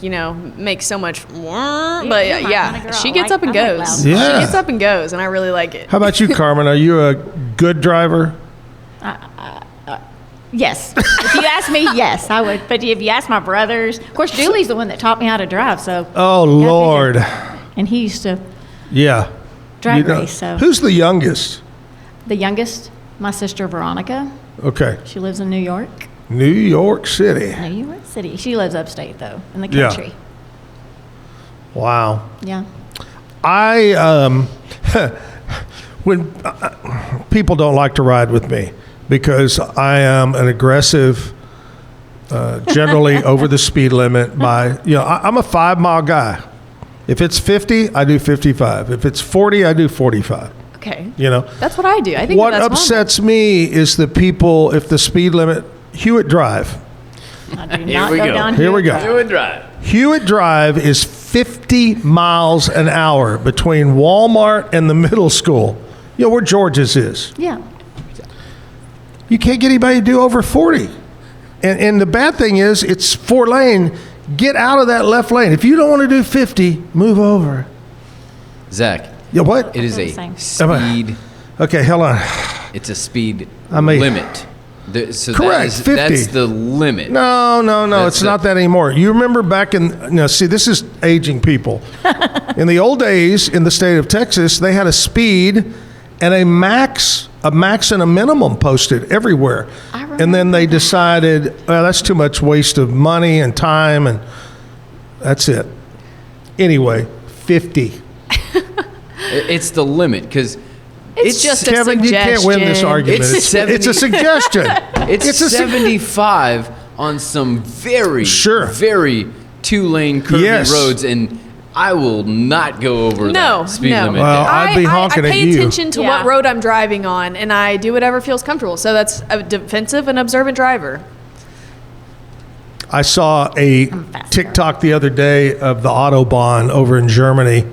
make so much more. But you're my yeah, kind of girl. she gets up and I like goes. loud Yeah. She gets up and goes, and I really like it. How about you, Carmen? Are you a good driver? Yes. If you ask me, yes, I would. But if you ask my brothers, of course, Dooley's the one that taught me how to drive. So. Oh, Lord. And he used to Yeah. drag race. So. Who's the youngest? The youngest? My sister Veronica. Okay. She lives in New York. New York City. New York City. She lives upstate though, in the Yeah. country. Wow. Yeah. When people don't like to ride with me because I am an aggressive, generally over the speed limit I'm a 5 mile guy. If it's 50, I do 55. If it's 40, I do 45. Okay. That's what I do. I think What that's normal. upsets me is the people, if the speed limit, Hewitt Drive. I do not go down Here we go. Hewitt Drive. Hewitt Drive is 50 miles an hour between Walmart and the middle school. Where George's is. Yeah. You can't get anybody to do over 40. And the bad thing is, it's 4 lane. Get out of that left lane. If you don't want to do 50, move over. Zach. Yeah, what? It is a Same. speed. Okay, hold on. It's a speed mean- limit. So Correct, 50. That's the limit. No, That's it's not that anymore. You remember back see, this is aging people. In the old days, in the state of Texas, they had a speed and a max and a minimum posted everywhere. And then they decided, well, that's too much waste of money and time, and that's it. Anyway, 50. It's the limit because It's just a Kevin, you can't win this suggestion. argument. It's a suggestion. It's 75 on some very 2-lane curvy Yes. roads, and I will not go over that speed limit. Well, I'd be honking I at pay you. attention to what road I'm driving on, and I do whatever feels comfortable. So that's a defensive and observant driver. I saw a TikTok the other day of the Autobahn over in Germany,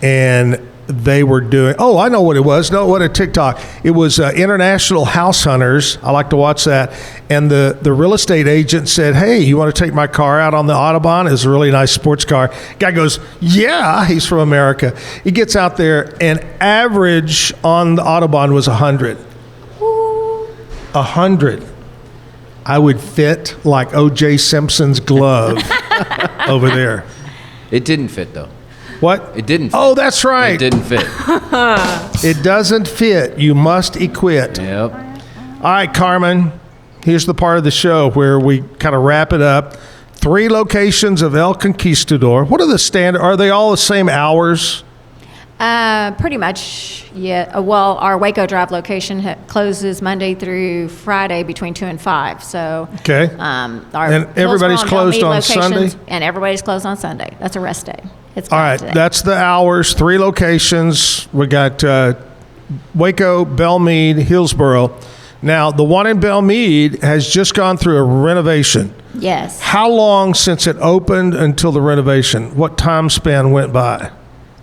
and they were doing, I know what it was. No, what a TikTok. It was International House Hunters. I like to watch that. And the real estate agent said, hey, you want to take my car out on the Autobahn? It's a really nice sports car. Guy goes, yeah, he's from America. He gets out there, and average on the Autobahn was 100. 100. I would fit like O.J. Simpson's glove over there. It didn't fit, though. What? It didn't fit. Oh, that's right. It didn't fit. It doesn't fit. You must equit. Yep. All right, Carmen, here's the part of the show where we kind of wrap it up. 3 locations of El Conquistador. What are the standard? Are they all the same hours? Pretty much, yeah. Well, our Waco Drive location closes Monday through Friday between 2 and 5. So, Okay. Our And everybody's Hillsboro and closed on Bellmead Sunday? locations- and everybody's closed on Sunday. That's a rest day. It's All gone right, today. that's the hours. 3 locations. We got Waco, Bellmead, Hillsboro. Now, the one in Bellmead has just gone through a renovation. Yes. How long since it opened until the renovation? What time span went by?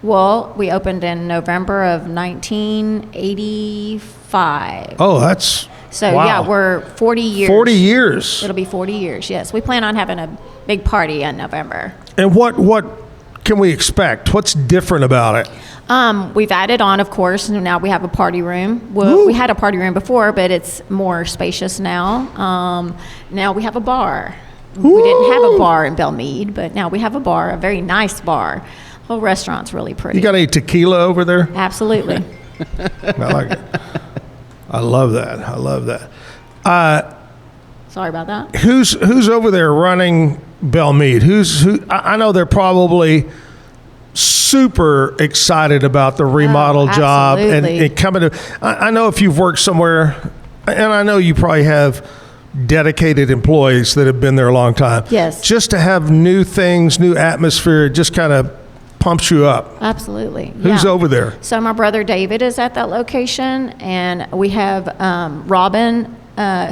Well, we opened in November of 1985. Oh, that's So wow. yeah, we're 40 years. 40 years. It'll be 40 years. Yes, we plan on having a big party in November. And what can we expect? What's different about it? We've added on, of course, and now we have a party room. Well, we had a party room before, but it's more spacious now. Now we have a bar. We didn't have a bar in Bellmead, but now we have a bar, a very nice bar. The whole restaurant's really pretty. You got any tequila over there? Absolutely. I like it. I love that. I love that. Sorry about that. Who's over there running Bellmead? Who? I know they're probably super excited about the remodel job and coming to. I know if you've worked somewhere, and I know you probably have dedicated employees that have been there a long time. Yes. Just to have new things, new atmosphere, it just kind of pumps you up. Absolutely. Who's over there? So my brother David is at that location, and we have Robin,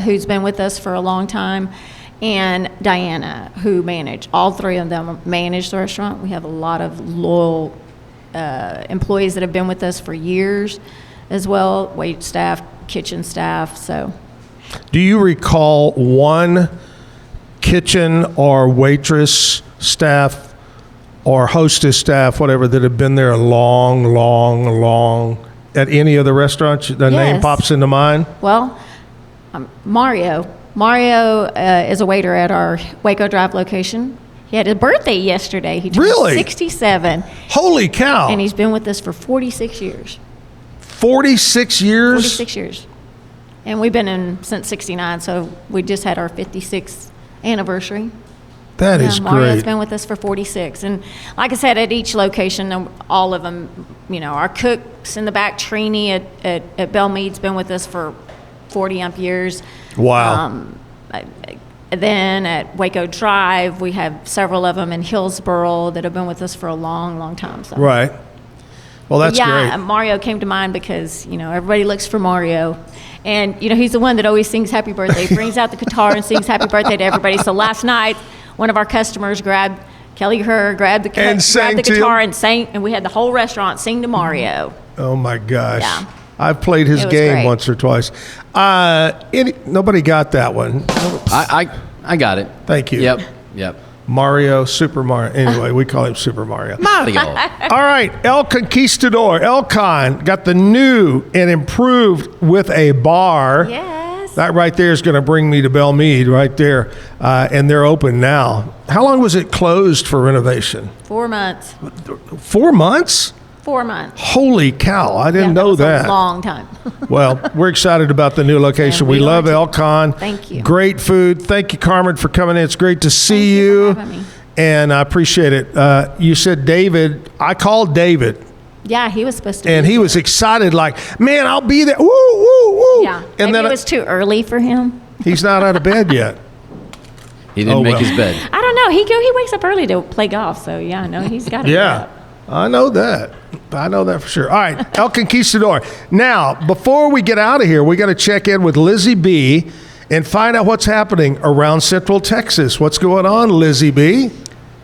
who's been with us for a long time, and Diana, who manage. All three of them manage the restaurant. We have a lot of loyal employees that have been with us for years as well, wait staff, kitchen staff, so. Do you recall one kitchen or waitress staff or hostess staff, whatever, that have been there a long, at any of the restaurants? The name pops into mind? Well, Mario. Mario is a waiter at our Waco Drive location. He had his birthday yesterday. He turned 67. Holy cow. And he's been with us for 46 years. 46 years? 46 years. And we've been in since 69, so we just had our 56th anniversary. That is Mario's great. been with us for 46. And like I said, at each location, all of them, our cooks in the back, Trini at Belle Meade's been with us for 40-ump years. Wow. Then at Waco Drive, we have several of them in Hillsboro that have been with us for a long time. So. Right. Well, that's great. Mario came to mind because, everybody looks for Mario. And, he's the one that always sings happy birthday, brings out the guitar and sings happy birthday to everybody. So last night, one of our customers grabbed the guitar and sang, and we had the whole restaurant sing to Mario. Oh, my gosh. Yeah. I've played his game great. once or twice. Nobody got that one. I got it. Thank you. Yep. Mario, Super Mario. Anyway, we call him Super Mario. Mario. All right, El Conquistador. El Con got the new and improved with a bar. Yes. That right there is going to bring me to Belle Meade right there. And they're open now. How long was it closed for renovation? 4 months. 4 months? 4 months. Holy cow, I didn't know that. A long time. Well, we're excited about the new location. And we love El Con. Thank you. Great food. Thank you, Carmen, for coming in. It's great to see you. For having me. And I appreciate it. You said David. I called David. Yeah, he was supposed to be. And he was excited, like, man, I'll be there. Woo, woo, woo. Yeah, and maybe it was too early for him. He's not out of bed yet. He didn't make his bed. I don't know. He wakes up early to play golf, so yeah, no, he's got to get up. I know that. I know that for sure. All right, El Conquistador. Now, before we get out of here, we got to check in with Lizzie B and find out what's happening around Central Texas. What's going on, Lizzie B?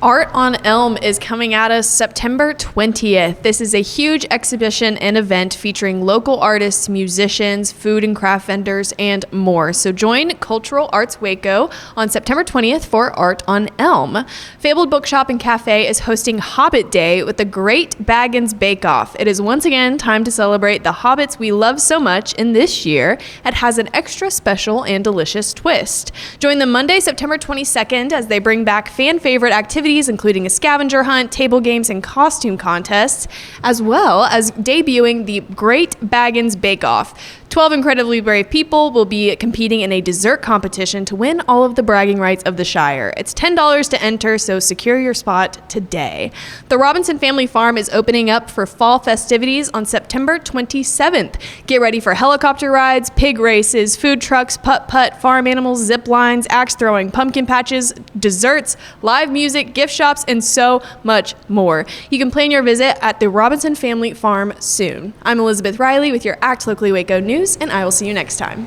Art on Elm is coming at us September 20th. This is a huge exhibition and event featuring local artists, musicians, food and craft vendors, and more. So join Cultural Arts Waco on September 20th for Art on Elm. Fabled Bookshop and Cafe is hosting Hobbit Day with the Great Baggins Bake Off. It is once again time to celebrate the hobbits we love so much, and this year it has an extra special and delicious twist. Join them Monday, September 22nd as they bring back fan favorite activities including a scavenger hunt, table games, and costume contests, as well as debuting the Great Baggins Bake Off. 12 incredibly brave people will be competing in a dessert competition to win all of the bragging rights of the Shire. It's $10 to enter, so secure your spot today. The Robinson Family Farm is opening up for fall festivities on September 27th. Get ready for helicopter rides, pig races, food trucks, putt-putt, farm animals, zip lines, axe throwing, pumpkin patches, desserts, live music, gift shops, and so much more. You can plan your visit at the Robinson Family Farm soon. I'm Elizabeth Riley with your Act Locally Waco news, and I will see you next time.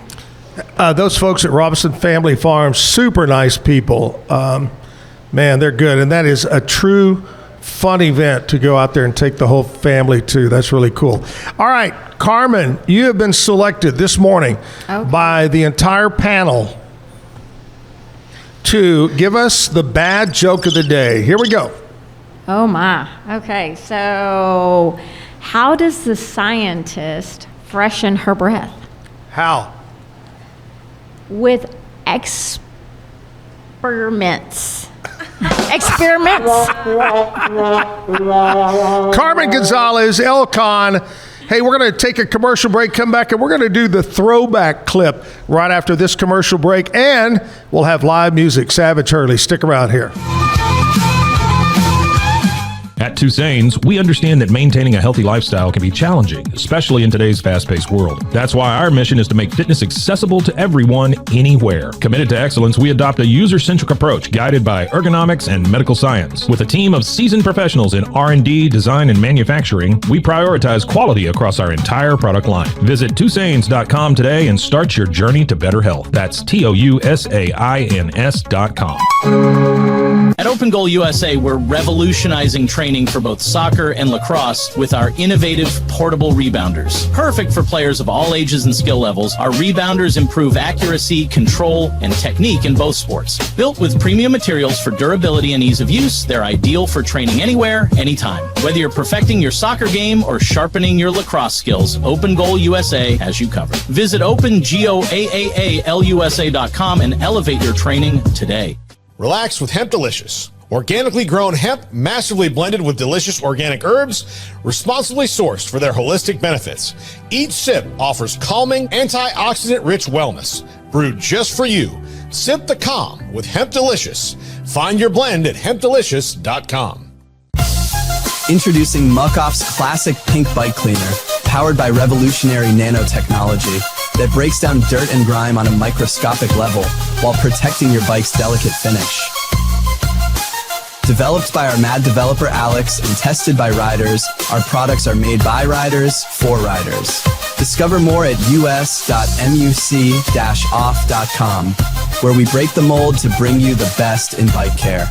Those folks at Robinson Family Farm, super nice people. Man, they're good. And that is a true fun event to go out there and take the whole family to. That's really cool. All right, Carmen, you have been selected this morning by the entire panel to give us the bad joke of the day. Here we go. Oh my. Okay, so how does the scientist freshen her breath? How? With experiments. Experiments. Carmen Gonzales, El Con. Hey, we're going to take a commercial break, come back, and we're going to do the throwback clip right after this commercial break, and we'll have live music. Savage Hurley, stick around here. At Tusane's, we understand that maintaining a healthy lifestyle can be challenging, especially in today's fast-paced world. That's why our mission is to make fitness accessible to everyone, anywhere. Committed to excellence, we adopt a user-centric approach guided by ergonomics and medical science. With a team of seasoned professionals in R&D, design, and manufacturing, we prioritize quality across our entire product line. Visit Tusains.com today and start your journey to better health. That's TOUSAINS.com. At Open Goal USA, we're revolutionizing training for both soccer and lacrosse with our innovative portable rebounders. Perfect for players of all ages and skill levels, our rebounders improve accuracy, control, and technique in both sports. Built with premium materials for durability and ease of use, they're ideal for training anywhere, anytime. Whether you're perfecting your soccer game or sharpening your lacrosse skills, Open Goal USA has you covered. Visit OpenGoAAALUSA.com and elevate your training today. Relax with Hemp Delicious. Organically grown hemp, massively blended with delicious organic herbs, responsibly sourced for their holistic benefits. Each sip offers calming, antioxidant-rich wellness. Brewed just for you. Sip the calm with Hemp Delicious. Find your blend at hempdelicious.com. Introducing Muck-Off's classic pink bike cleaner, powered by revolutionary nanotechnology that breaks down dirt and grime on a microscopic level while protecting your bike's delicate finish. Developed by our mad developer Alex and tested by riders, our products are made by riders for riders. Discover more at us.muc-off.com, where we break the mold to bring you the best in bike care.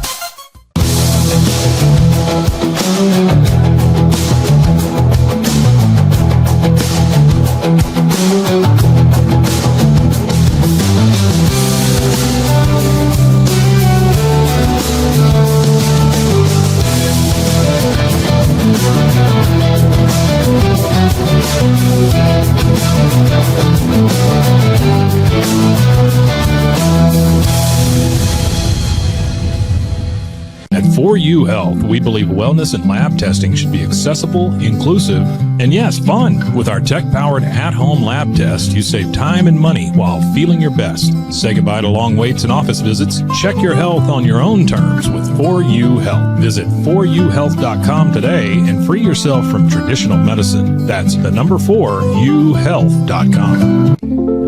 At 4U Health, we believe wellness and lab testing should be accessible, inclusive, and yes, fun. With our tech-powered at-home lab test, you save time and money while feeling your best. Say goodbye to long waits and office visits. Check your health on your own terms with 4U Health. Visit 4uhealth.com today and free yourself from traditional medicine. That's the number 4uhealth.com.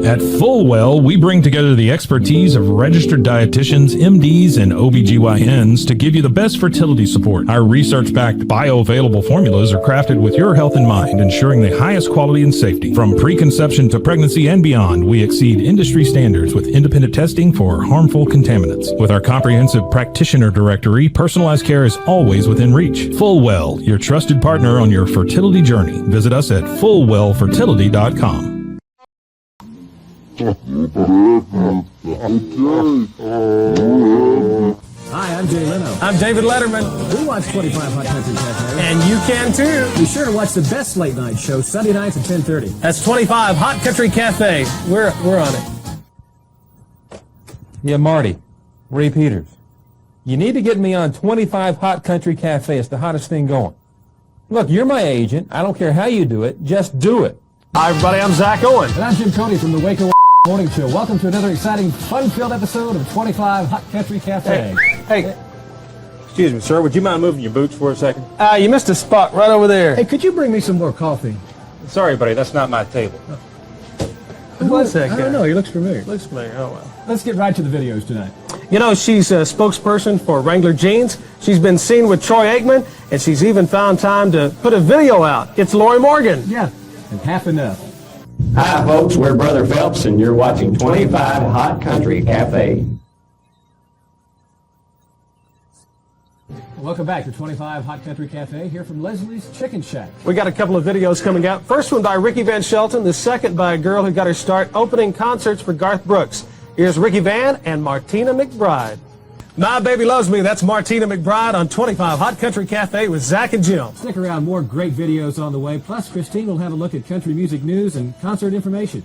At Fullwell, we bring together the expertise of registered dietitians, MDs, and OBGYNs to give you the best fertility support. Our research-backed bioavailable formulas are crafted with your health in mind, ensuring the highest quality and safety. From preconception to pregnancy and beyond, we exceed industry standards with independent testing for harmful contaminants. With our comprehensive practitioner directory, personalized care is always within reach. Fullwell, your trusted partner on your fertility journey. Visit us at fullwellfertility.com. Hi, I'm Jay Leno. I'm David Letterman. We watch 25 Hot Country Cafe. And you can too. Be sure to watch the best late night show Sunday nights at 10:30. That's 25 Hot Country Cafe. We're on it. Yeah, Marty. Ray Peters. You need to get me on 25 Hot Country Cafe. It's the hottest thing going. Look, you're my agent. I don't care how you do it. Just do it. Hi, everybody. I'm Zach Owen. And I'm Jim Cody from the Waco Morning Show. Welcome to another exciting, fun-filled episode of 25 Hot Country Cafe. Hey. Excuse me, sir. Would you mind moving your boots for a second? You missed a spot right over there. Hey, could you bring me some more coffee? Sorry, buddy. That's not my table. Who is that guy? I don't know. He looks familiar. Looks familiar. Oh, well. Let's get right to the videos tonight. You know, she's a spokesperson for Wrangler Jeans. She's been seen with Troy Aikman, and she's even found time to put a video out. It's Lori Morgan. Yeah, and half enough. Hi, folks. We're Brother Phelps, and you're watching 25 Hot Country Cafe. Welcome back to 25 Hot Country Cafe, here from Leslie's Chicken Shack. We got a couple of videos coming out. First one by Ricky Van Shelton, the second by a girl who got her start opening concerts for Garth Brooks. Here's Ricky Van and Martina McBride. My Baby Loves Me, that's Martina McBride on 25 Hot Country Cafe with Zach and Jim. Stick around, more great videos on the way. Plus, Christine will have a look at country music news and concert information.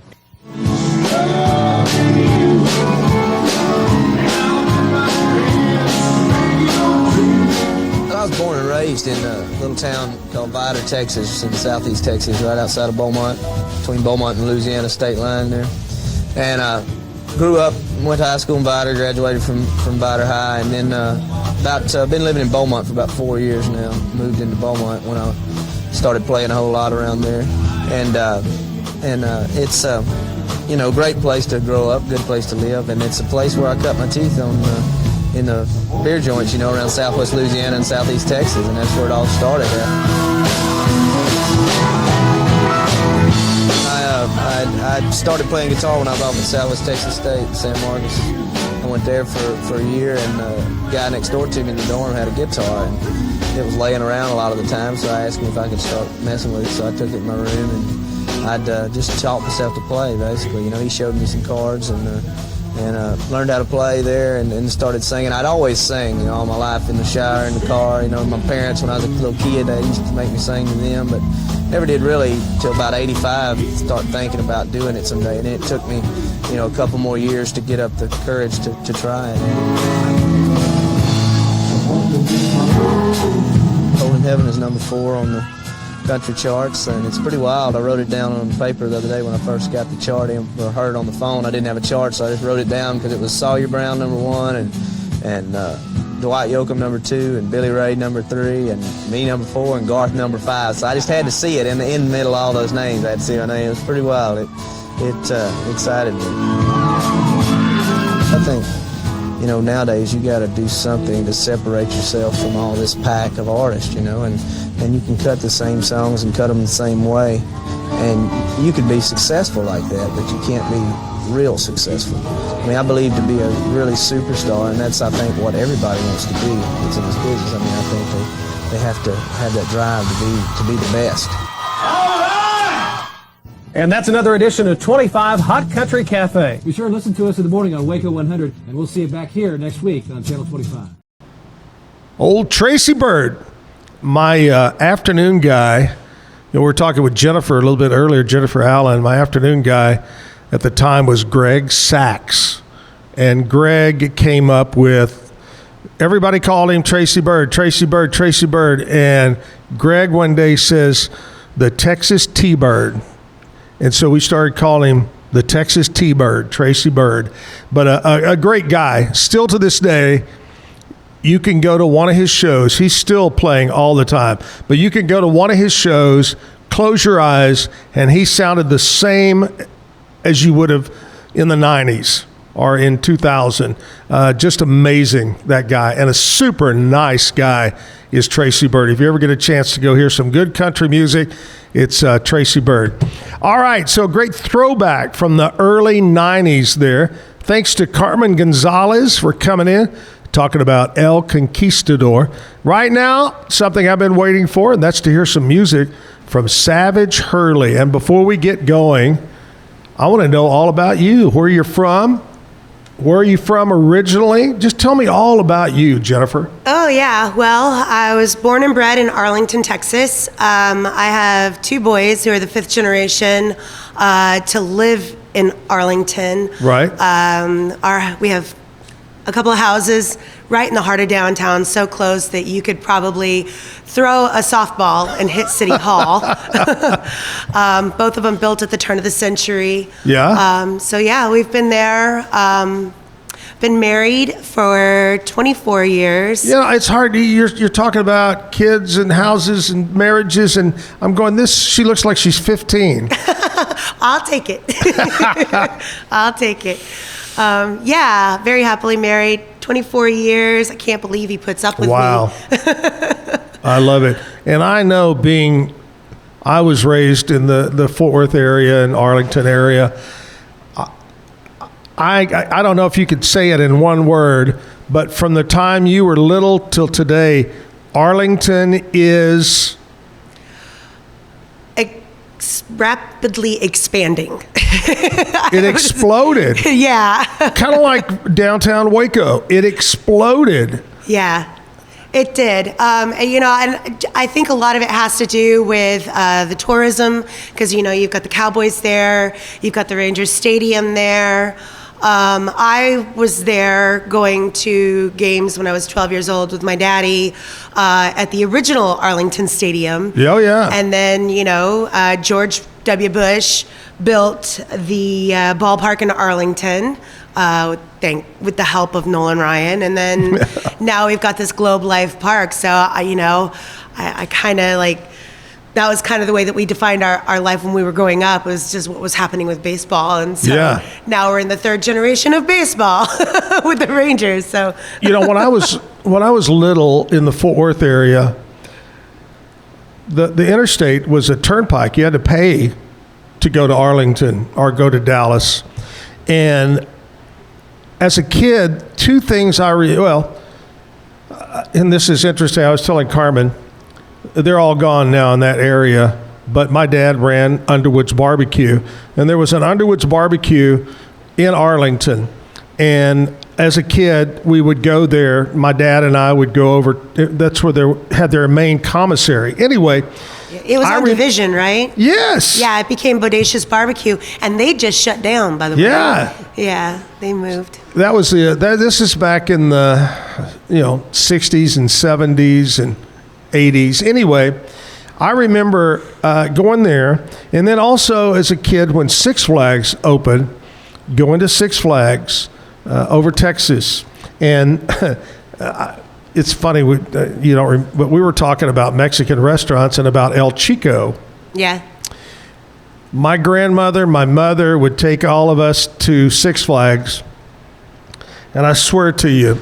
I was born and raised in a little town called Vidor, Texas, in southeast Texas, right outside of Beaumont, between Beaumont and Louisiana state line there. And grew up, went to high school in Vidor, graduated from Vidor High, and then been living in Beaumont for about 4 years now. Moved into Beaumont when I started playing a whole lot around there, and it's great place to grow up, good place to live, and it's a place where I cut my teeth in the beer joints, around Southwest Louisiana and Southeast Texas, and that's where it all started at. I started playing guitar when I was off at Southwest Texas State in San Marcos. I went there for a year, and the guy next door to me in the dorm had a guitar, and it was laying around a lot of the time, so I asked him if I could start messing with it, so I took it in my room, and I'd just taught myself to play, basically. He showed me some chords, and learned how to play there, and started singing. I'd always sing, all my life, in the shower, in the car. My parents, when I was a little kid, they used to make me sing to them, but never did really till about 85 start thinking about doing it someday. And it took me, a couple more years to get up the courage to try it. Hole in Heaven is number 4 on the country charts, and it's pretty wild. I wrote it down on paper the other day when I first got the chart in, or heard it on the phone. I didn't have a chart, so I just wrote it down because it was Sawyer Brown number 1, and Dwight Yoakam number 2, and Billy Ray number 3, and me number 4, and Garth number 5. So I just had to see it in the middle of all those names. I had to see my name. It was pretty wild. It excited me. I think, nowadays you got to do something to separate yourself from all this pack of artists, and you can cut the same songs and cut them the same way, and you could be successful like that, but you can't be real successful. I believe to be a really superstar, and that's, I think, what everybody wants to be that's in this business. I think they have to have that drive to be the best. And that's another edition of 25 Hot Country Cafe. Be sure and listen to us in the morning on Waco 100, and we'll see you back here next week on Channel 25. Old Tracy Byrd, my afternoon guy. We were talking with Jennifer a little bit earlier, Jennifer Allen. My afternoon guy at the time was Greg Sachs. And Greg came up with, everybody called him Tracy Byrd, Tracy Byrd, Tracy Byrd. And Greg one day says, the Texas T-Bird. And so we started calling him the Texas T-Bird, Tracy Byrd. But a great guy. Still to this day, you can go to one of his shows. He's still playing all the time. But you can go to one of his shows, close your eyes, and he sounded the same as you would have in the 90s or in 2000. Just amazing, that guy. And a super nice guy is Tracy Byrd. If you ever get a chance to go hear some good country music, it's Tracy Byrd. All right, so great throwback from the early 90s there. Thanks to Carmen Gonzales for coming in, talking about El Conquistador. Right now, something I've been waiting for, and that's to hear some music from Savage Hurley. And before we get going, I want to know all about you, where you're from. Where are you from originally? Just tell me all about you, Jennifer. Oh, yeah. Well, I was born and bred in Arlington, Texas. I have 2 boys who are the 5th generation to live in Arlington. Right. We have a couple of houses right in the heart of downtown, so close that you could probably throw a softball and hit City Hall. Both of them built at the turn of the century. Yeah. So yeah, we've been there. Been married for 24 years. Yeah, it's hard. You're talking about kids and houses and marriages, and I'm going, she looks like she's 15. I'll take it. I'll take it. Yeah, very happily married, 24 years. I can't believe he puts up with me. Wow. I love it. And I know I was raised in the Fort Worth area and Arlington area. I don't know if you could say it in one word, but from the time you were little till today, Arlington is rapidly expanding. It exploded. Yeah. Kind of like downtown Waco. It exploded. Yeah, it did. And I think a lot of it has to do with the tourism, because, you've got the Cowboys there, you've got the Rangers Stadium there. I was there going to games when I was 12 years old with my daddy at the original Arlington Stadium. Oh, yeah. And then, George W. Bush built the ballpark in Arlington with the help of Nolan Ryan. And then now we've got this Globe Life Park. So, I kind of that was kind of the way that we defined our life when we were growing up, was just what was happening with baseball. And so now we're in the third generation of baseball with the Rangers. So when I was little in the Fort Worth area, the interstate was a turnpike. You had to pay to go to Arlington or go to Dallas. And as a kid, two things and this is interesting. I was telling Carmen, they're all gone now in that area, but my dad ran Underwood's Barbecue, and there was an Underwood's Barbecue in Arlington. And as a kid, we would go there. My dad and I would go over. That's where they had their main commissary. Anyway, it was on Division, right? Yes. Yeah, it became Bodacious Barbecue, and they just shut down, by the way. Yeah, they moved. That was this is back in the 60s and 70s and 80s. Anyway, I remember going there, and then also as a kid when Six Flags opened, going to Six Flags over Texas. And it's funny, but we were talking about Mexican restaurants and about El Chico. Yeah. My grandmother, my mother would take all of us to Six Flags, and I swear to you,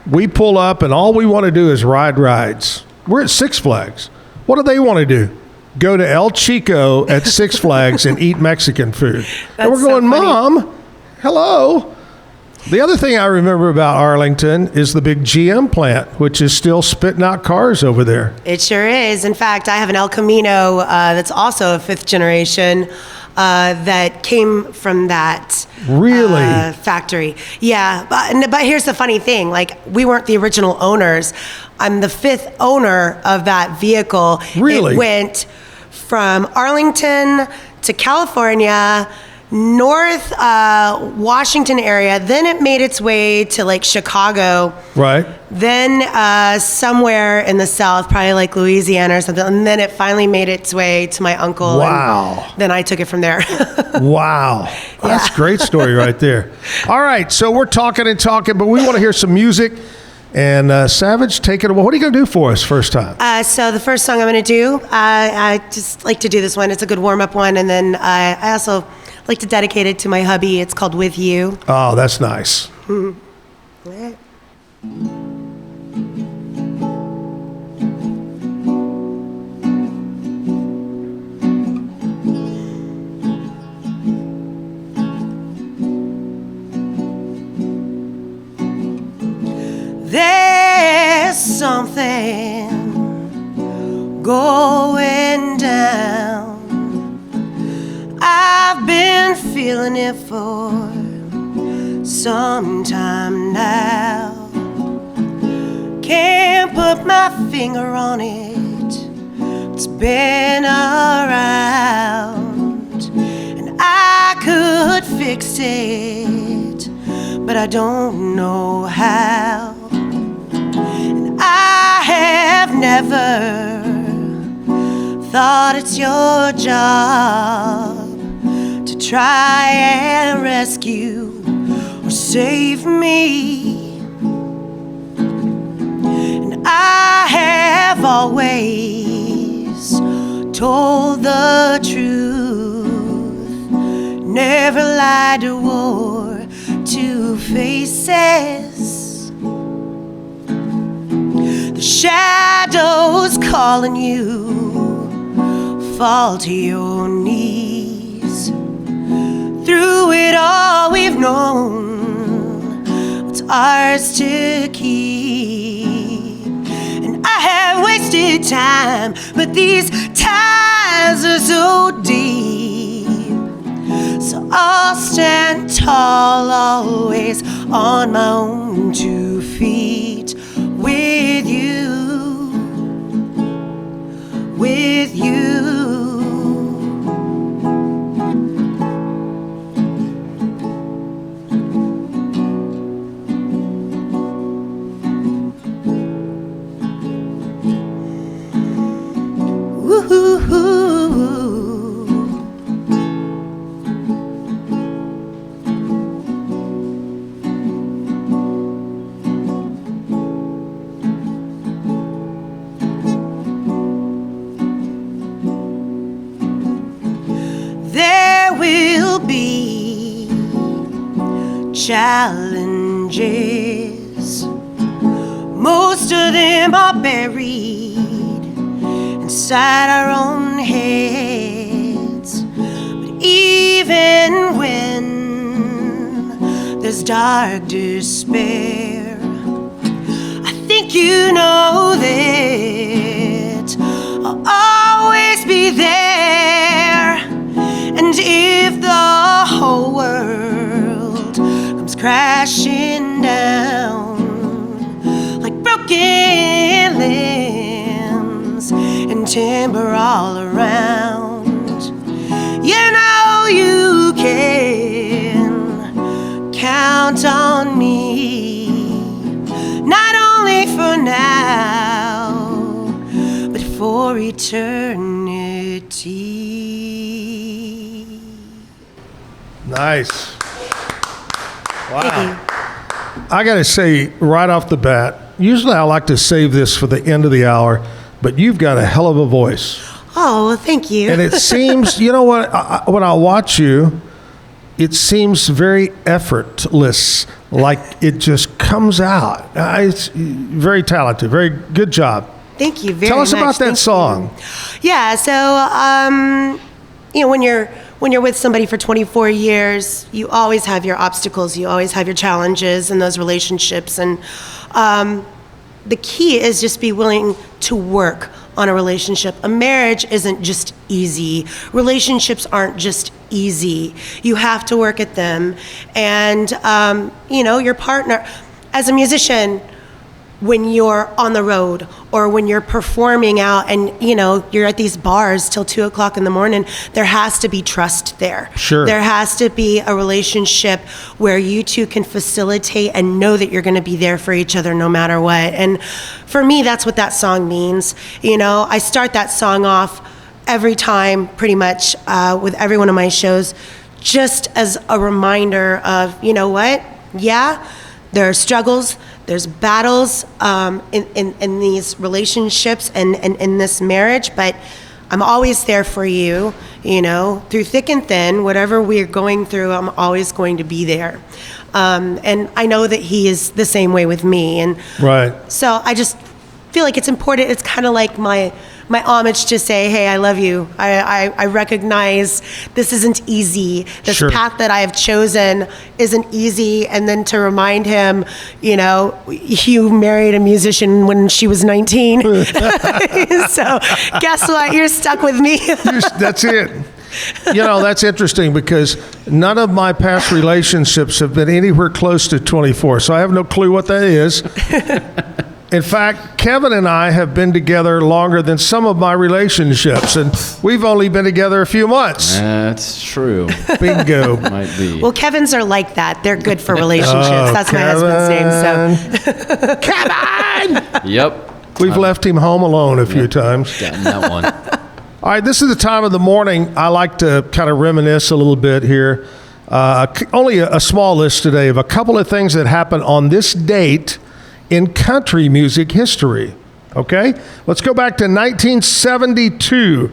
we pull up and all we want to do is ride rides. We're at Six Flags. What do they want to do? Go to El Chico at Six Flags and eat Mexican food. And we're going, Mom, hello. The other thing I remember about Arlington is the big GM plant, which is still spitting out cars over there. It sure is. In fact, I have an El Camino that's also a fifth generation that came from that factory. Yeah, but here's the funny thing. We weren't the original owners. I'm the fifth owner of that vehicle. Really? It went from Arlington to California, North Washington area. Then it made its way to Chicago. Right. Then somewhere in the South, probably Louisiana or something. And then it finally made its way to my uncle. Wow. And then I took it from there. Wow. That's a great story right there. All right. So we're talking, but we want to hear some music. And Savage, take it away. What are you going to do for us first time? So the first song I'm going to do, I just like to do this one. It's a good warm-up one. And then I also like to dedicate it to my hubby. It's called With You. Oh, that's nice. There's something going down. I've been feeling it for some time now. Can't put my finger on it. It's been around, and I could fix it, but I don't know how. And I have never thought it's your job to try and rescue or save me. And I have always told the truth, never lied or wore two faces. The shadows calling you, fall to your knees. Through it all we've known what's ours to keep. And I have wasted time, but these ties are so deep. So I'll stand tall, always on my own 2 feet. With you, with you. will be challenges. Most of them are buried inside our own heads. But even when there's dark despair, I think you know that I'll always be there. And if the whole world comes crashing down like broken limbs and timber all around, you know you can count on me, not only for now, but for eternity. Nice. Wow. I got to say, right off the bat, usually I like to save this for the end of the hour, but you've got a hell of a voice. Oh, well, thank you. And it seems, you know what, when I watch you, it seems very effortless, like it just comes out. It's very talented, very good job. Thank you very much. Tell us about that Thank song. you. Yeah, so, you know, when you're with somebody for 24 years, you always have your obstacles, you always have your challenges in those relationships. And the key is just be willing to work on a relationship. A marriage isn't just easy. Relationships aren't just easy. You have to work at them. And, you know, your partner, as a musician, when you're on the road or when you're performing out and, you know, you're at these bars till 2 o'clock in the morning, there has to be trust there. Sure. There has to be a relationship where you two can facilitate and know that you're going to be there for each other no matter what. And for me, that's what that song means. You know, I start that song off every time pretty much with every one of my shows, just as a reminder of, you know what? Yeah, there are struggles, there's battles in these relationships and in this marriage, but I'm always there for you, you know, through thick and thin, whatever we're going through, I'm always going to be there. And I know that he is the same way with me. And right. So I just feel like it's important. It's kind of like my homage to say, hey, I love you. I recognize this isn't easy. This Sure. path that I have chosen isn't easy. And then to remind him, you know, you married a musician when she was 19. So guess what? You're stuck with me. That's it. You know, that's interesting because none of my past relationships have been anywhere close to 24. So I have no clue what that is. In fact, Kevin and I have been together longer than some of my relationships, and we've only been together a few months. That's true. Bingo. Might be. Well, Kevin's are like that. They're good for relationships. That's Kevin. my husband's name. So, Kevin! Yep. We've left him home alone a few times. Gotten that one. All right, this is the time of the morning I like to kind of reminisce a little bit here. Only a small list today of a couple of things that happened on this date in country music history. Okay? Let's go back to 1972.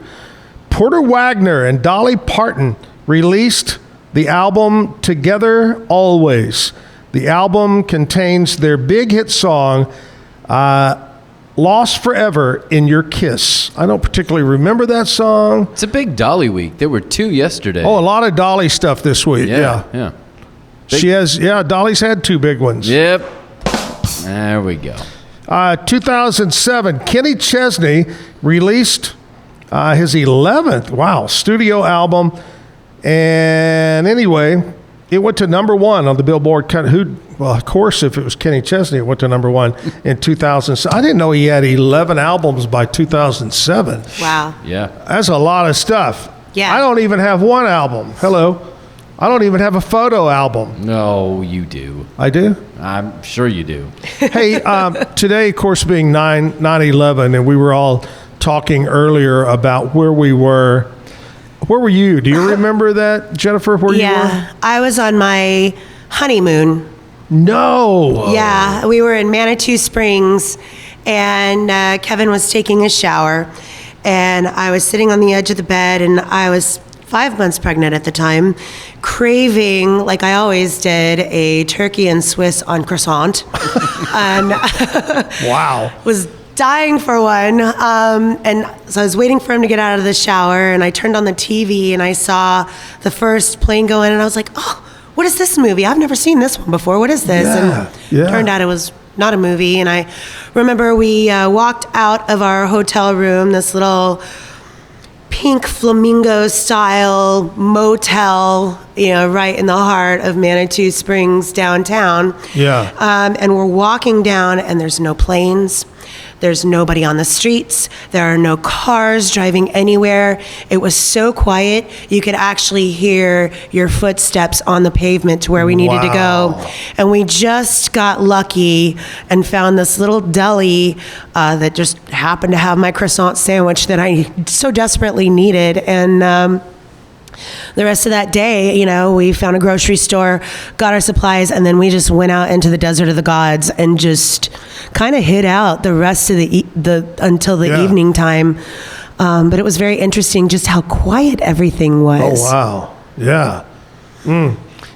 Porter Wagner and Dolly Parton released the album Together Always. The album contains their big hit song, Lost Forever in Your Kiss. I don't particularly remember that song. It's a big Dolly week. There were 2 yesterday. Oh, a lot of Dolly stuff this week. Yeah. Dolly's had 2 big ones. Yep. There we go. 2007, Kenny Chesney released his 11th, studio album. And anyway, it went to number 1 on the Billboard. Well, of course, if it was Kenny Chesney, it went to number 1 in 2007. I didn't know he had 11 albums by 2007. wow. Yeah. That's a lot of stuff. Yeah. I don't even have one album. Hello. I don't even have a photo album. No, you do. I do? I'm sure you do. Hey, today, of course, being 9/11, and we were all talking earlier about where we were. Where were you? Do you remember that, Jennifer, where you were? Yeah, I was on my honeymoon. No. Whoa. Yeah, we were in Manitou Springs, and Kevin was taking a shower, and I was sitting on the edge of the bed, and I was 5 months pregnant at the time, craving, like I always did, a turkey and Swiss on croissant. And wow. Was dying for one. And so I was waiting for him to get out of the shower, and I turned on the TV and I saw the first plane go in, and I was like, oh, what is this movie? I've never seen this one before. What is this? And turned out it was not a movie. And I remember we walked out of our hotel room, this little pink flamingo style motel, right in the heart of Manitou Springs downtown. Yeah. And we're walking down, and there's no planes. There's nobody on the streets. There are no cars driving anywhere. It was so quiet, you could actually hear your footsteps on the pavement to where we needed to go. And we just got lucky and found this little deli that just happened to have my croissant sandwich that I so desperately needed. And the rest of that day, we found a grocery store, got our supplies, and then we just went out into the desert of the gods and just kind of hid out the rest of until the evening time. But it was very interesting just how quiet everything was. Oh, wow. Yeah.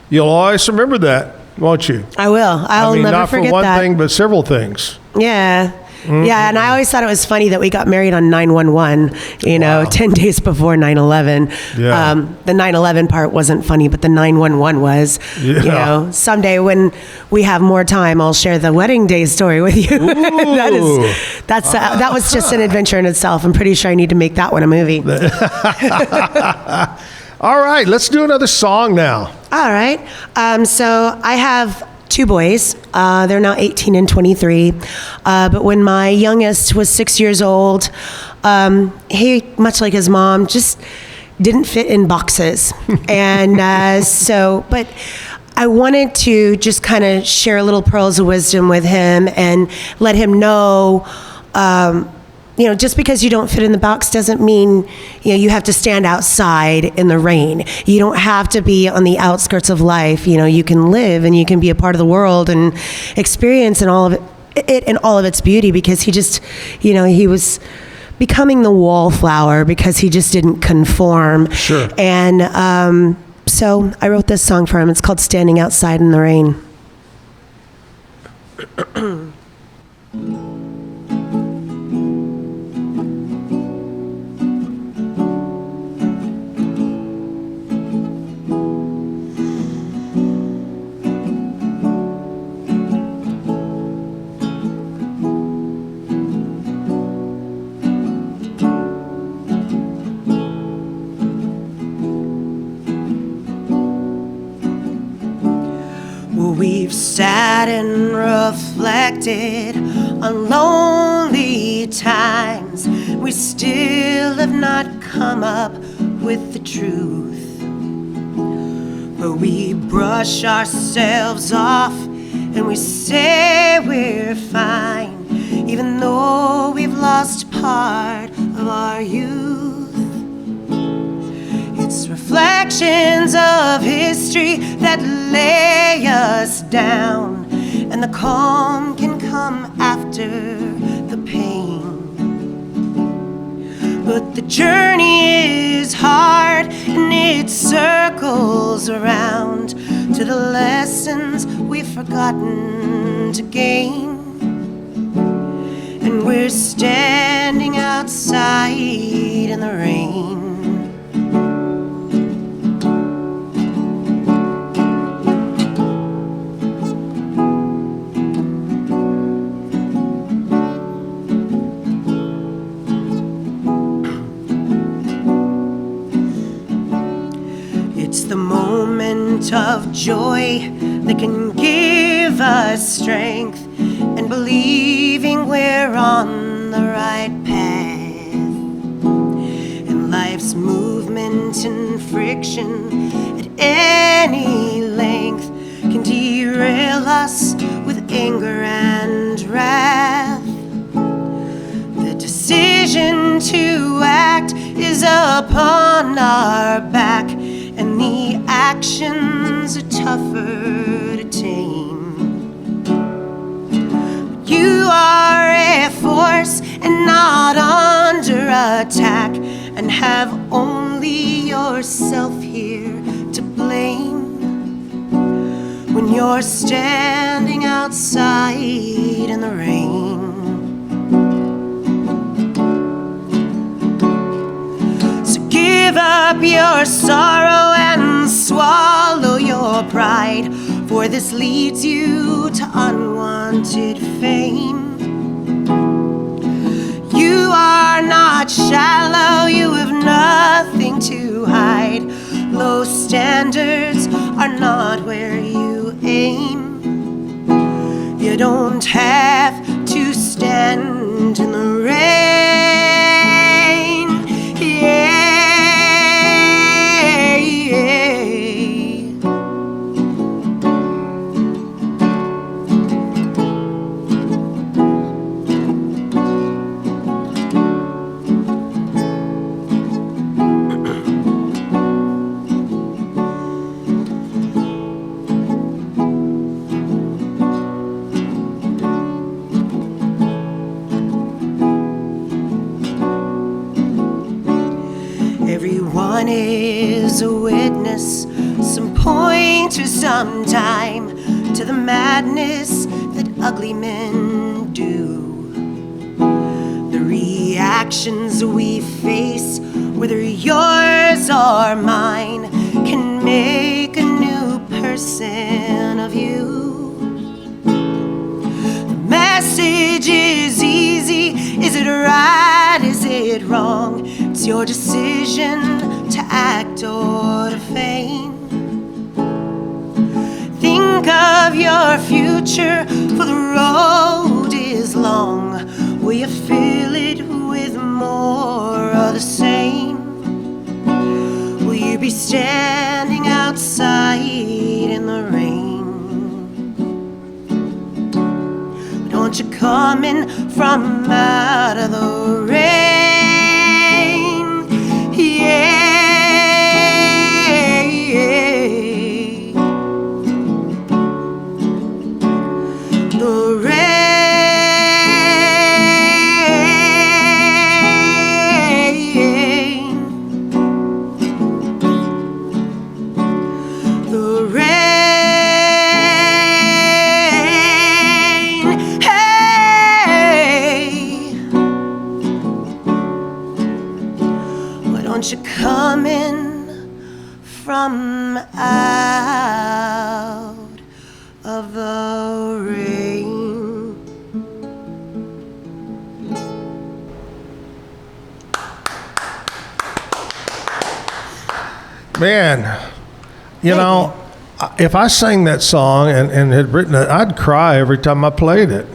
You'll always remember that, won't you? I will. I'll never forget that. Not for one thing, but several things. Yeah. Mm-hmm. Yeah, and I always thought it was funny that we got married on 9/11, 10 days before 9/11. Yeah. The 9/11 part wasn't funny, but the 9/11 was. Yeah. Someday when we have more time, I'll share the wedding day story with you. That was just an adventure in itself. I'm pretty sure I need to make that one a movie. All right, let's do another song now. All right. So I have 2 boys. They're now 18 and 23. But when my youngest was 6 years old, he, much like his mom, just didn't fit in boxes. And but I wanted to just kind of share little pearls of wisdom with him and let him know, just because you don't fit in the box doesn't mean, you have to stand outside in the rain. You don't have to be on the outskirts of life. You can live and you can be a part of the world and experience all of it in all of its beauty, because he just, he was becoming the wallflower because he just didn't conform. Sure. And so I wrote this song for him. It's called Standing Outside in the Rain. We've sat and reflected on lonely times. We still have not come up with the truth. But we brush ourselves off and we say we're fine, even though we've lost part of our youth. It's reflections of history that lay us down, and the calm can come after the pain. But the journey is hard and it circles around to the lessons we've forgotten to gain. And we're standing outside in the rain. It's the moment of joy that can give us strength and believing we're on the right path. And life's movement and friction at any length can derail us with anger and wrath. The decision to act is upon our back, and the actions are tougher to tame. But you are a force and not under attack, and have only only yourself here to blame when you're standing outside in the rain. So give up your sorrow and swallow your pride, for this leads you to unwanted fame. You are not shallow, you have nothing to hide. Low standards are not where you aim. You don't have to stand in the rain. Yeah. Everyone is a witness, some point to some time, to the madness that ugly men do. The reactions we face, whether yours or mine, can make a new person of you. The message is easy. Is it right? Is it wrong? It's your decision to act or to feign. Think of your future, for the road is long. Will you fill it with more of the same? Will you be standing outside in the rain? Don't you come in from out of the rain? Yeah. The rain. The rain. Hey. Why don't you come in from out of the rain? Man, you know, if I sang that song and had written it, I'd cry every time I played it.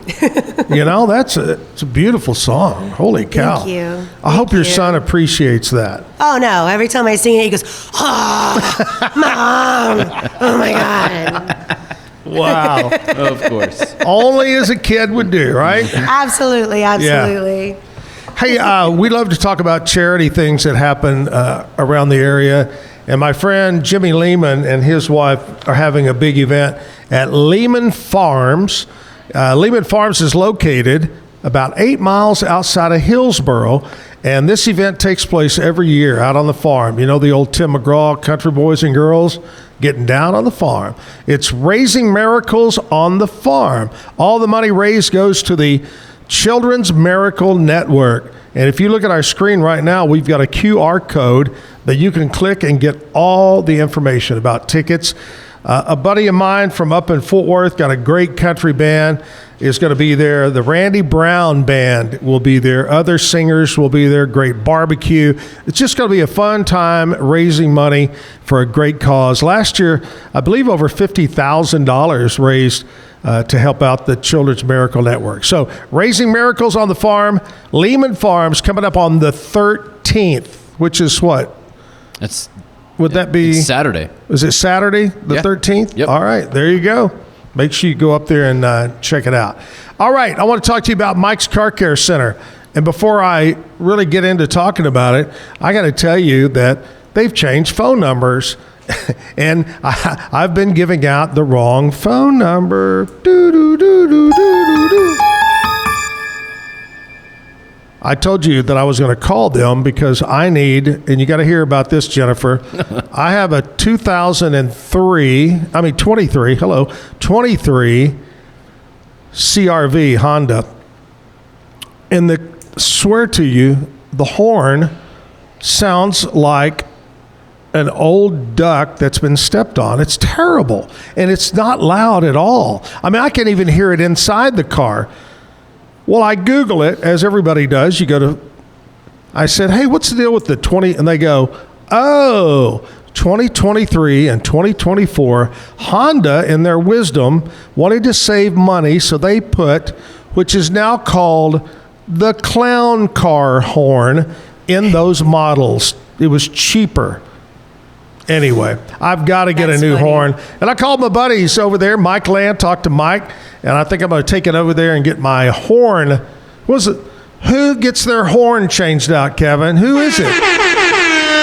You know, it's a beautiful song. Holy cow. Thank you. I hope your son appreciates that. Oh no, every time I sing it, he goes, oh, Mom, oh my God. Wow. Of course. Only as a kid would do, right? Absolutely, absolutely. Yeah. Hey, we love to talk about charity things that happen around the area. And my friend Jimmy Lehman and his wife are having a big event at Lehman Farms. Lehman Farms is located about 8 miles outside of Hillsboro. And this event takes place every year out on the farm. You know, the old Tim McGraw, Country Boys and Girls, getting down on the farm. It's Raising Miracles on the Farm. All the money raised goes to the Children's Miracle Network. And if you look at our screen right now, we've got a QR code that you can click and get all the information about tickets. A buddy of mine from up in Fort Worth got a great country band, is going to be there. The Randy Brown Band will be there. Other singers will be there. Great barbecue. It's just going to be a fun time raising money for a great cause. Last year, I believe over $50,000 raised to help out the Children's Miracle Network. So Raising Miracles on the Farm, Lehman Farms, coming up on the 13th, which is what? Would that be Saturday? Is it Saturday, the 13th? Yep. All right, there you go. Make sure you go up there and check it out. All right, I want to talk to you about Mike's Car Care Center. And before I really get into talking about it, I got to tell you that they've changed phone numbers. And I've been giving out the wrong phone number. I told you that I was going to call them because I need, and you got to hear about this, Jennifer. I have a 23 CRV Honda. And swear to you, the horn sounds like an old duck that's been stepped on. It's terrible. And it's not loud at all. I mean, I can't even hear it inside the car. Well, I Google it, as everybody does. I said, hey, what's the deal with the 20? And they go, 2023 and 2024, Honda, in their wisdom, wanted to save money, so they put, which is now called the clown car horn, in those models. It was cheaper. Anyway, I've got to get a new horn. And I called my buddies over there, Mike Land, talked to Mike, and I think I'm going to take it over there and get my horn. Who gets their horn changed out, Kevin? Who is it?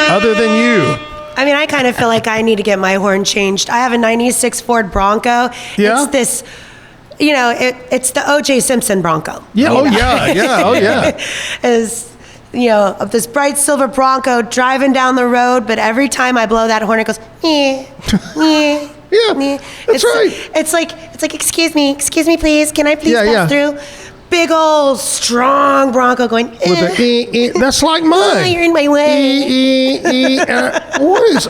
Other than you. I mean, I kind of feel like I need to get my horn changed. I have a 96 Ford Bronco. Yeah? It's this, it's the O.J. Simpson Bronco. Yeah, oh yeah. Is of this bright silver Bronco driving down the road, but every time I blow that horn, it goes, yeah. That's right. It's like, excuse me, please, can I please pass through? Big old strong Bronco going. With a that's like mine. You're in my way. What is?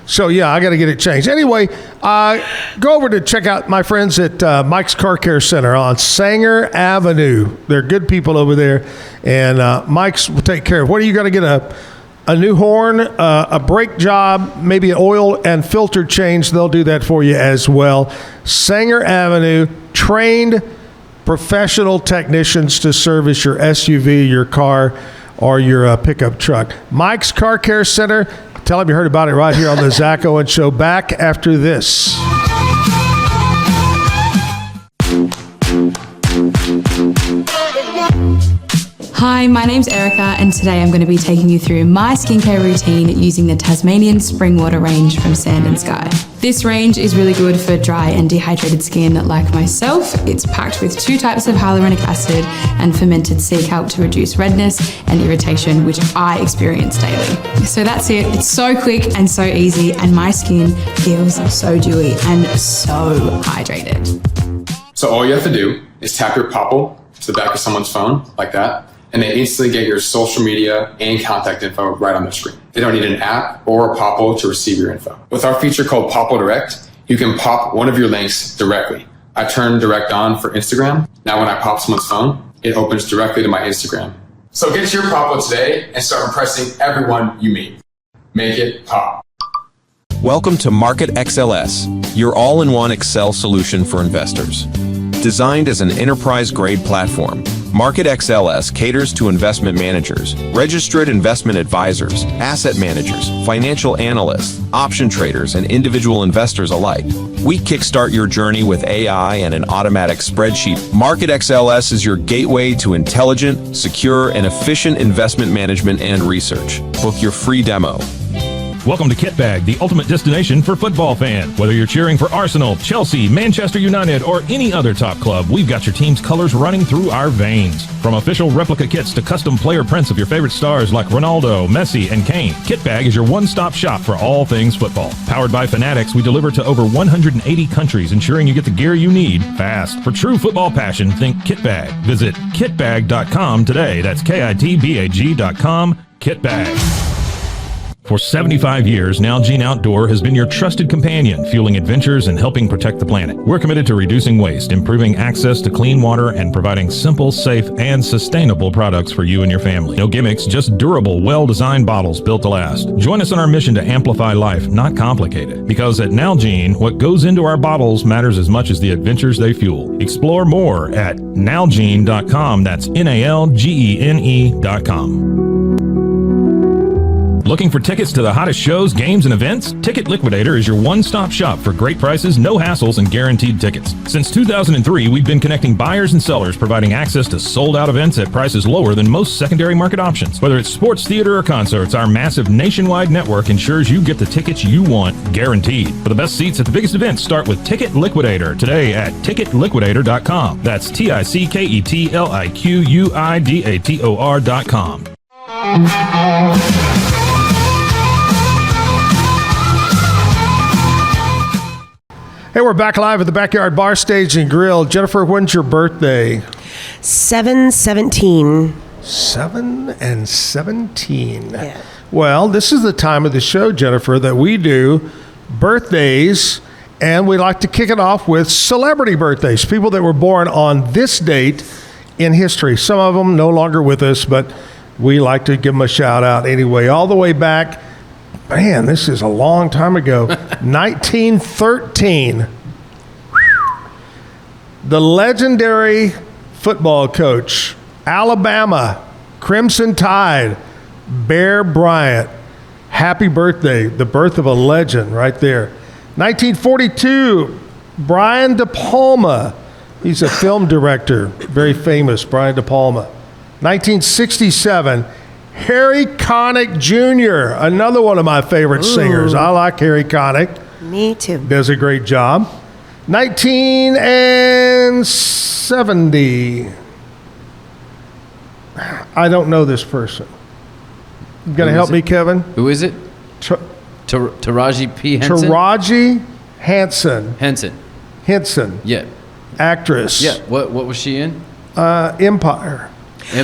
So yeah, I got to get it changed. Anyway, go over to check out my friends at Mike's Car Care Center on Sanger Avenue. They're good people over there, and Mike's will take care of. What are you going to get a new horn, a brake job, maybe an oil and filter change? They'll do that for you as well. Sanger Avenue, trained professional technicians to service your SUV, your car, or your pickup truck. Mike's Car Care Center. Tell them you heard about it right here on the Zach Owens Show. Back after this. Hi, my name's Erica, and today I'm going to be taking you through my skincare routine using the Tasmanian Spring Water range from Sand & Sky. This range is really good for dry and dehydrated skin like myself. It's packed with 2 types of hyaluronic acid and fermented sea kelp to reduce redness and irritation, which I experience daily. So that's it. It's so quick and so easy, and my skin feels so dewy and so hydrated. So all you have to do is tap your Popple to the back of someone's phone, like that, and they instantly get your social media and contact info right on their screen. They don't need an app or a Popple to receive your info. With our feature called Popple Direct, you can pop one of your links directly. I turned Direct on for Instagram. Now when I pop someone's phone, it opens directly to my Instagram. So get your Popple today and start impressing everyone you meet. Make it pop. Welcome to Market XLS, your all-in-one Excel solution for investors. Designed as an enterprise-grade platform, Market XLS caters to investment managers, registered investment advisors, asset managers, financial analysts, option traders, and individual investors alike. We kickstart your journey with AI and an automatic spreadsheet. Market XLS is your gateway to intelligent, secure, and efficient investment management and research. Book your free demo. Welcome to Kitbag, the ultimate destination for football fans. Whether you're cheering for Arsenal, Chelsea, Manchester United, or any other top club, we've got your team's colors running through our veins. From official replica kits to custom player prints of your favorite stars like Ronaldo, Messi, and Kane, Kitbag is your one-stop shop for all things football. Powered by Fanatics, we deliver to over 180 countries, ensuring you get the gear you need fast. For true football passion, think Kitbag. Visit kitbag.com today. That's kitbag.com. Kitbag. For 75 years, Nalgene Outdoor has been your trusted companion, fueling adventures and helping protect the planet. We're committed to reducing waste, improving access to clean water, and providing simple, safe, and sustainable products for you and your family. No gimmicks, just durable, well-designed bottles built to last. Join us in our mission to amplify life, not complicate it. Because at Nalgene, what goes into our bottles matters as much as the adventures they fuel. Explore more at nalgene.com. That's NALGENE.com. Looking for tickets to the hottest shows, games, and events? Ticket Liquidator is your one-stop shop for great prices, no hassles, and guaranteed tickets. Since 2003, we've been connecting buyers and sellers, providing access to sold-out events at prices lower than most secondary market options. Whether it's sports, theater, or concerts, our massive nationwide network ensures you get the tickets you want, guaranteed. For the best seats at the biggest events, start with Ticket Liquidator today at ticketliquidator.com. That's TICKETLIQUIDATOR.com. Hey, we're back live at the Backyard Bar Stage and Grill. Jennifer, when's your birthday? 7/17. 7/17. Yeah. Well, this is the time of the show, Jennifer, that we do birthdays, and we like to kick it off with celebrity birthdays, people that were born on this date in history. Some of them no longer with us, but we like to give them a shout out anyway. All the way back, man, this is a long time ago, 1913. The legendary football coach, Alabama, Crimson Tide, Bear Bryant. Happy birthday, the birth of a legend right there. 1942, Brian De Palma. He's a film director, very famous, Brian De Palma. 1967, Harry Connick Jr., another one of my favorite singers. I like Harry Connick. Me too. Does a great job. 1970. I don't know this person. You going to help me, Kevin? Who is it? Taraji P. Henson? Taraji Henson. Henson. Yeah. Actress. Yeah. What was she in? Empire.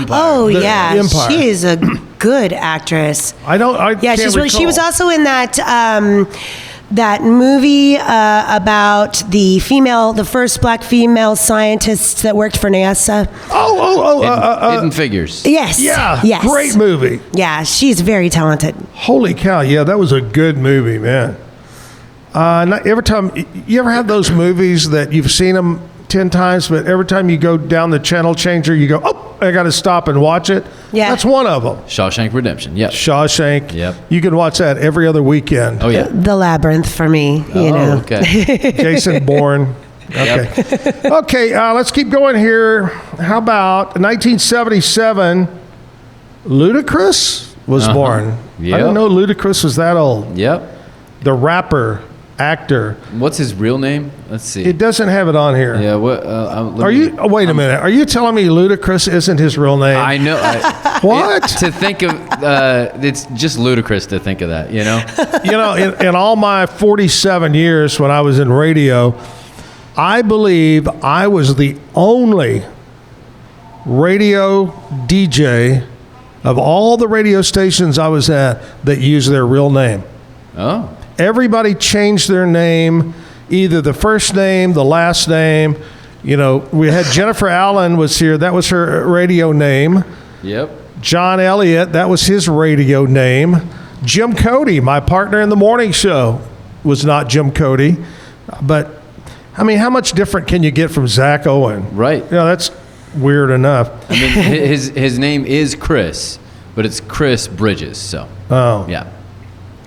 Oh, yeah. Empire. She is a good actress. I can't she recall. was also in that that movie about the first black female scientists that worked for NASA. Hidden Figures. Yes. Yeah. Yes. Great movie. Yeah, she's very talented. Holy cow. Yeah, that was a good movie, man. Every time, you ever have those movies that you've seen them 10 times, but every time you go down the channel changer, you go, oh, I got to stop and watch it? Yeah. That's one of them. Shawshank Redemption. Yep. Shawshank. Yep. You can watch that every other weekend. Oh, yeah. The Labyrinth for me, you know. Okay. Jason Bourne. Okay. Yep. Okay, let's keep going here. How about 1977, Ludacris was born. Yep. I didn't know Ludacris was that old. Yep. The rapper, actor. What's his real name? Let's see. It doesn't have it on here. Yeah. What? Wait a minute. Are you telling me Ludacris isn't his real name? I know. What? To think of, it's just ludicrous to think of that. You know. You know, in all my 47 years when I was in radio, I believe I was the only radio DJ of all the radio stations I was at that used their real name. Oh. Everybody changed their name, either the first name, the last name. You know, we had Jennifer Allen was here. That was her radio name. Yep. John Elliott, that was his radio name. Jim Cody, my partner in the morning show, was not Jim Cody. But, I mean, how much different can you get from Zach Owen? Right. You know, that's weird enough. I mean, his name is Chris, but it's Chris Bridges. So. Oh. Yeah.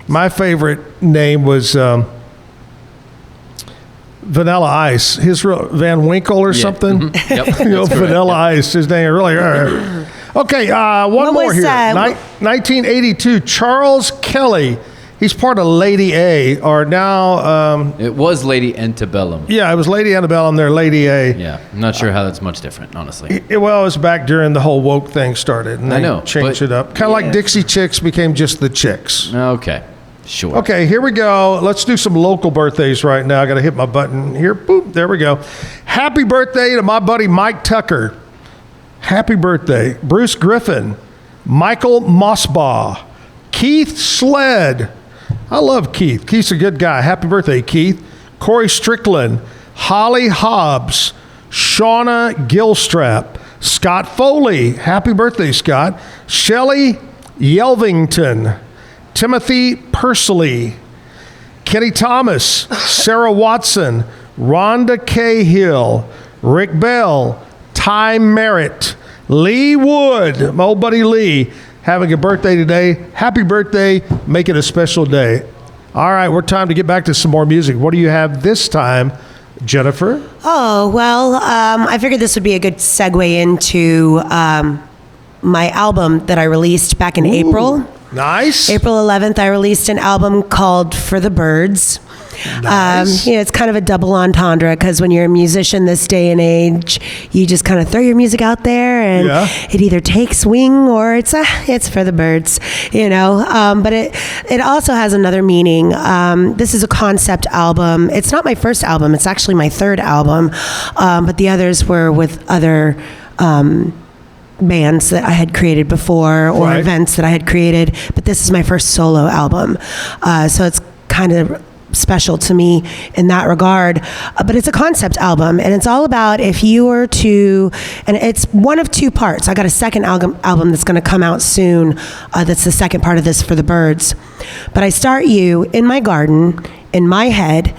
My favorite name was Vanilla Ice. His real Van Winkle or something. Mm-hmm. Yep. You know, Vanilla Ice. His name really. Okay, one more here. 1982. Charles Kelly. He's part of Lady A, or now. It was Lady Antebellum. Yeah, it was Lady Antebellum. They're Lady A. Yeah, I'm not sure how that's much different, honestly. It was back during the whole woke thing started, and they changed it up. Kind of like Dixie Chicks became just the Chicks. Okay, sure. Okay, here we go. Let's do some local birthdays right now. I got to hit my button here. Boop, there we go. Happy birthday to my buddy Mike Tucker. Happy birthday. Bruce Griffin, Michael Mossbaugh, Keith Sled. I love Keith. Keith's a good guy. Happy birthday, Keith. Corey Strickland, Holly Hobbs, Shauna Gilstrap, Scott Foley. Happy birthday, Scott. Shelley Yelvington, Timothy Pursley, Kenny Thomas, Sarah Watson, Rhonda Cahill, Rick Bell, Ty Merritt, Lee Wood, my old buddy Lee, having a birthday today, happy birthday. Make it a special day. All right, we're time to get back to some more music. What do you have this time, Jennifer? Oh, well, I figured this would be a good segue into my album that I released back in April. Nice. April 11th, I released an album called For the Birds. Nice. It's kind of a double entendre because when you're a musician this day and age, you just kind of throw your music out there and it either takes wing or it's for the birds, But it also has another meaning. This is a concept album. It's not my first album. It's actually my third album, but the others were with other bands that I had created before or events that I had created. But this is my first solo album, so it's kind of special to me in that regard, but it's a concept album and it's all about if you were to, and it's one of two parts. I got a second album that's going to come out soon. That's the second part of this For the Birds, but I start you in my garden, in my head,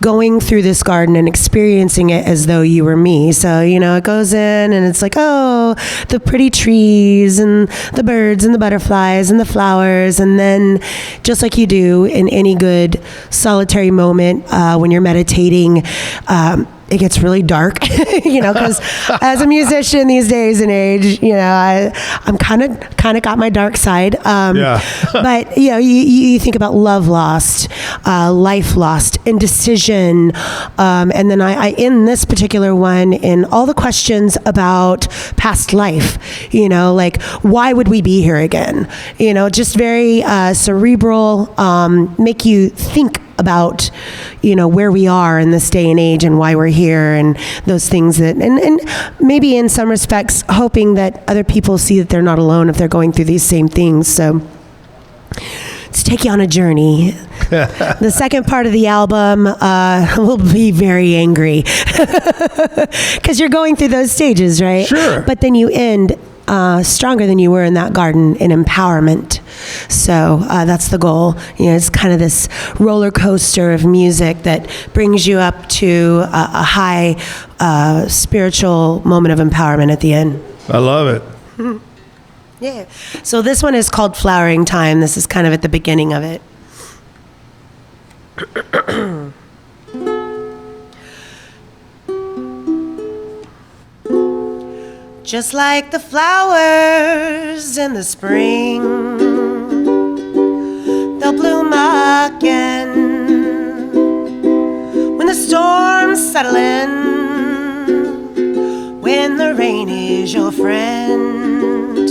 going through this garden and experiencing it as though you were me. So, it goes in and it's like, oh, the pretty trees and the birds and the butterflies and the flowers. And then just like you do in any good solitary moment when you're meditating, it gets really dark, because as a musician these days and age, I'm kind of got my dark side. But you think about love lost, life lost, indecision, and then I in this particular one in all the questions about past life, like why would we be here again? Just very cerebral, make you think about where we are in this day and age and why we're here and those things that and maybe in some respects hoping that other people see that they're not alone if they're going through these same things. So to take you on a journey. The second part of the album will be very angry because you're going through those stages, right? Sure. But then you end stronger than you were in that garden in empowerment. So that's the goal. It's kind of this roller coaster of music that brings you up to a high spiritual moment of empowerment at the end. I love it. Yeah. So this one is called Flowering Time. This is kind of at the beginning of it. Just like the flowers in the spring, they'll bloom again when the storms settle in, when the rain is your friend,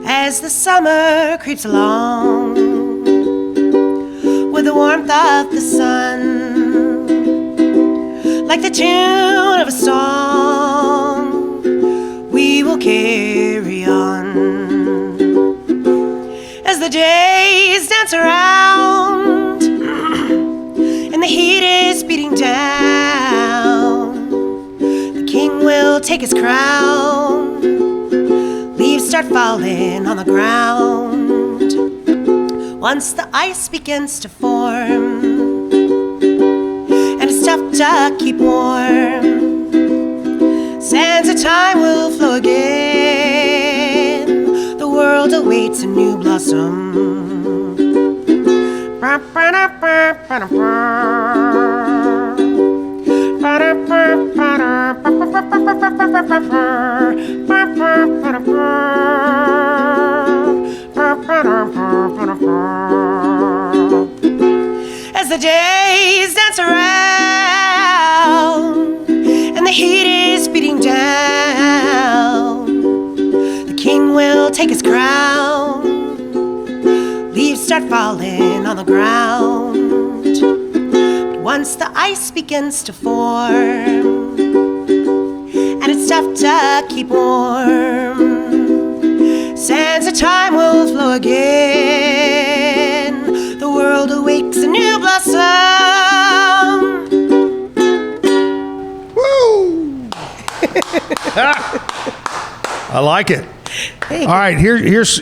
as the summer creeps along with the warmth of the sun, like the tune of a song we will carry on as the days dance around and the heat is beating down. The king will take his crown, leaves start falling on the ground once the ice begins to form and it's tough to keep warm. Sands of time will flow again. The world awaits a new blossom. As the days dance around and the heat is beating down, the king will take his crown, leaves start falling on the ground. But once the ice begins to form and it's tough to keep warm, sands of time will flow again. The world awakes a new blossom. I like it. Thank All right, here's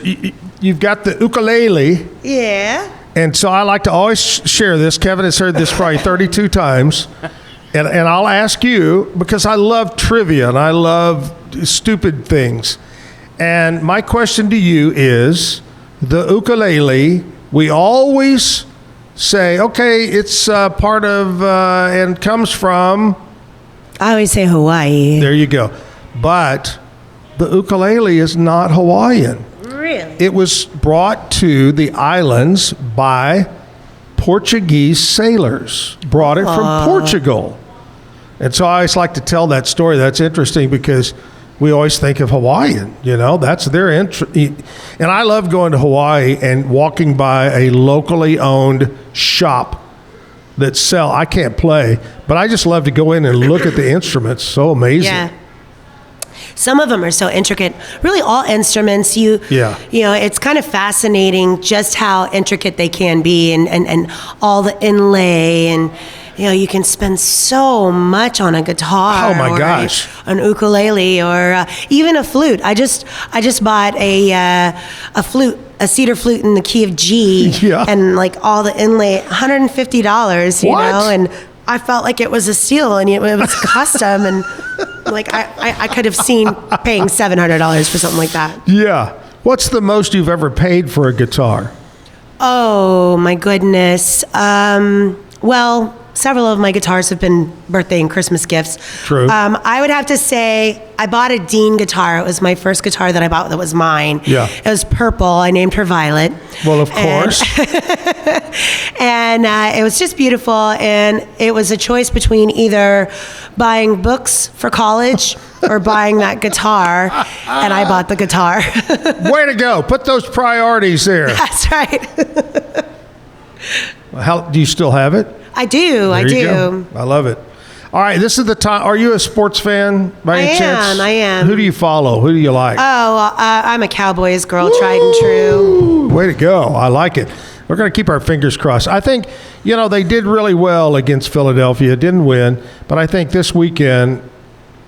you've got the ukulele. Yeah. And so I like to always share this. Kevin has heard this probably 32 times. And I'll ask you, because I love trivia and I love stupid things. And my question to you is, the ukulele, we always say, okay, it's part of and comes from... I always say Hawaii. There you go. But the ukulele is not Hawaiian. Really? It was brought to the islands by Portuguese sailors. Brought it from Portugal. And so I always like to tell that story. That's interesting because we always think of Hawaiian, that's their interest. And I love going to Hawaii and walking by a locally owned shop that I can't play, but I just love to go in and look at the instruments. So amazing. Yeah. Some of them are so intricate. Really, all instruments, it's kind of fascinating just how intricate they can be and all the inlay and, you can spend so much on a guitar. Oh my gosh! An ukulele or even a flute. I just bought a flute, a cedar flute in the key of G, and like all the inlay, $150. And I felt like it was a steal, and it was custom, and like I could have seen paying $700 for something like that. Yeah. What's the most you've ever paid for a guitar? Oh my goodness. Well, several of my guitars have been birthday and Christmas gifts. True. I would have to say I bought a Dean guitar. It was my first guitar that I bought that was mine. Yeah. It was purple. I named her Violet. Well, of course. And it was just beautiful. And it was a choice between either buying books for college or buying that guitar. And I bought the guitar. Way to go. Put those priorities there. That's right. Do you still have it? I do. There you go. I love it. All right, this is the time. Are you a sports fan by any chance? I am. Who do you follow? Who do you like? I'm a Cowboys girl, tried and true. Way to go. I like it. We're going to keep our fingers crossed. I think, they did really well against Philadelphia. Didn't win, but I think this weekend,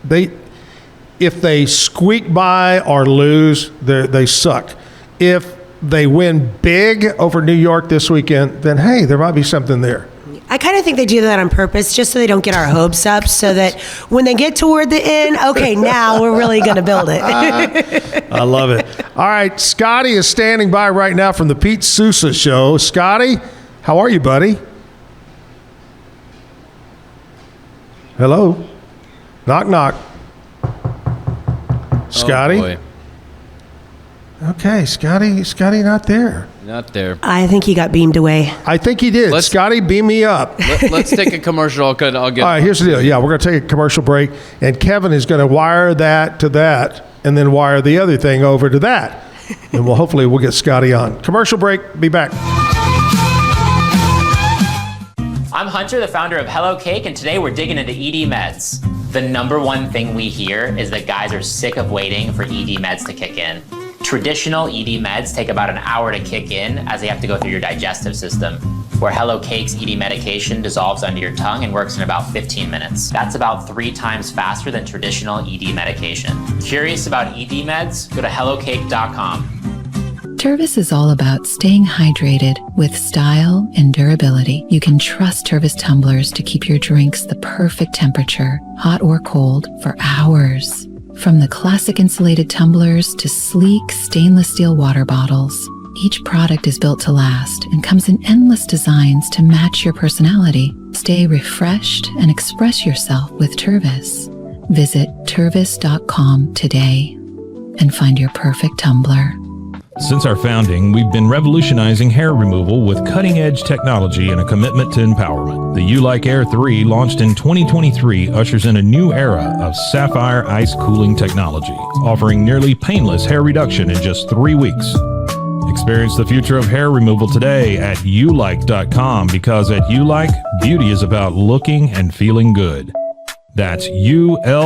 if they squeak by or lose, they suck. If they win big over New York this weekend, then, hey, there might be something there. I kind of think they do that on purpose just so they don't get our hopes up so that when they get toward the end, okay, now we're really going to build it. I love it. All right, Scotty is standing by right now from the Pete Sousa Show. Scotty, how are you, buddy? Hello? Knock, knock. Scotty? Oh, boy. Okay, Scotty not there. Not there. I think he got beamed away. I think he did. Scotty, beam me up. Let's take a commercial. I'll get. All right, here's the deal. Yeah, we're going to take a commercial break, and Kevin is going to wire that to that, and then wire the other thing over to that. And hopefully we'll get Scotty on. Commercial break. Be back. I'm Hunter, the founder of Hello Cake, and today we're digging into ED meds. The number one thing we hear is that guys are sick of waiting for ED meds to kick in. Traditional ED meds take about an hour to kick in as they have to go through your digestive system, where Hello Cake's ED medication dissolves under your tongue and works in about 15 minutes. That's about 3 times faster than traditional ED medication. Curious about ED meds? Go to hellocake.com. Tervis is all about staying hydrated with style and durability. You can trust Tervis tumblers to keep your drinks the perfect temperature, hot or cold, for hours. From the classic insulated tumblers to sleek stainless steel water bottles, each product is built to last and comes in endless designs to match your personality. Stay refreshed and express yourself with Tervis. Visit tervis.com today and find your perfect tumbler. Since our founding, we've been revolutionizing hair removal with cutting-edge technology and a commitment to empowerment. The U-Like Air 3, launched in 2023, ushers in a new era of sapphire ice cooling technology, offering nearly painless hair reduction in just 3 weeks. Experience the future of hair removal today at ulike.com, because at U-Like, beauty is about looking and feeling good. That's ulike.com.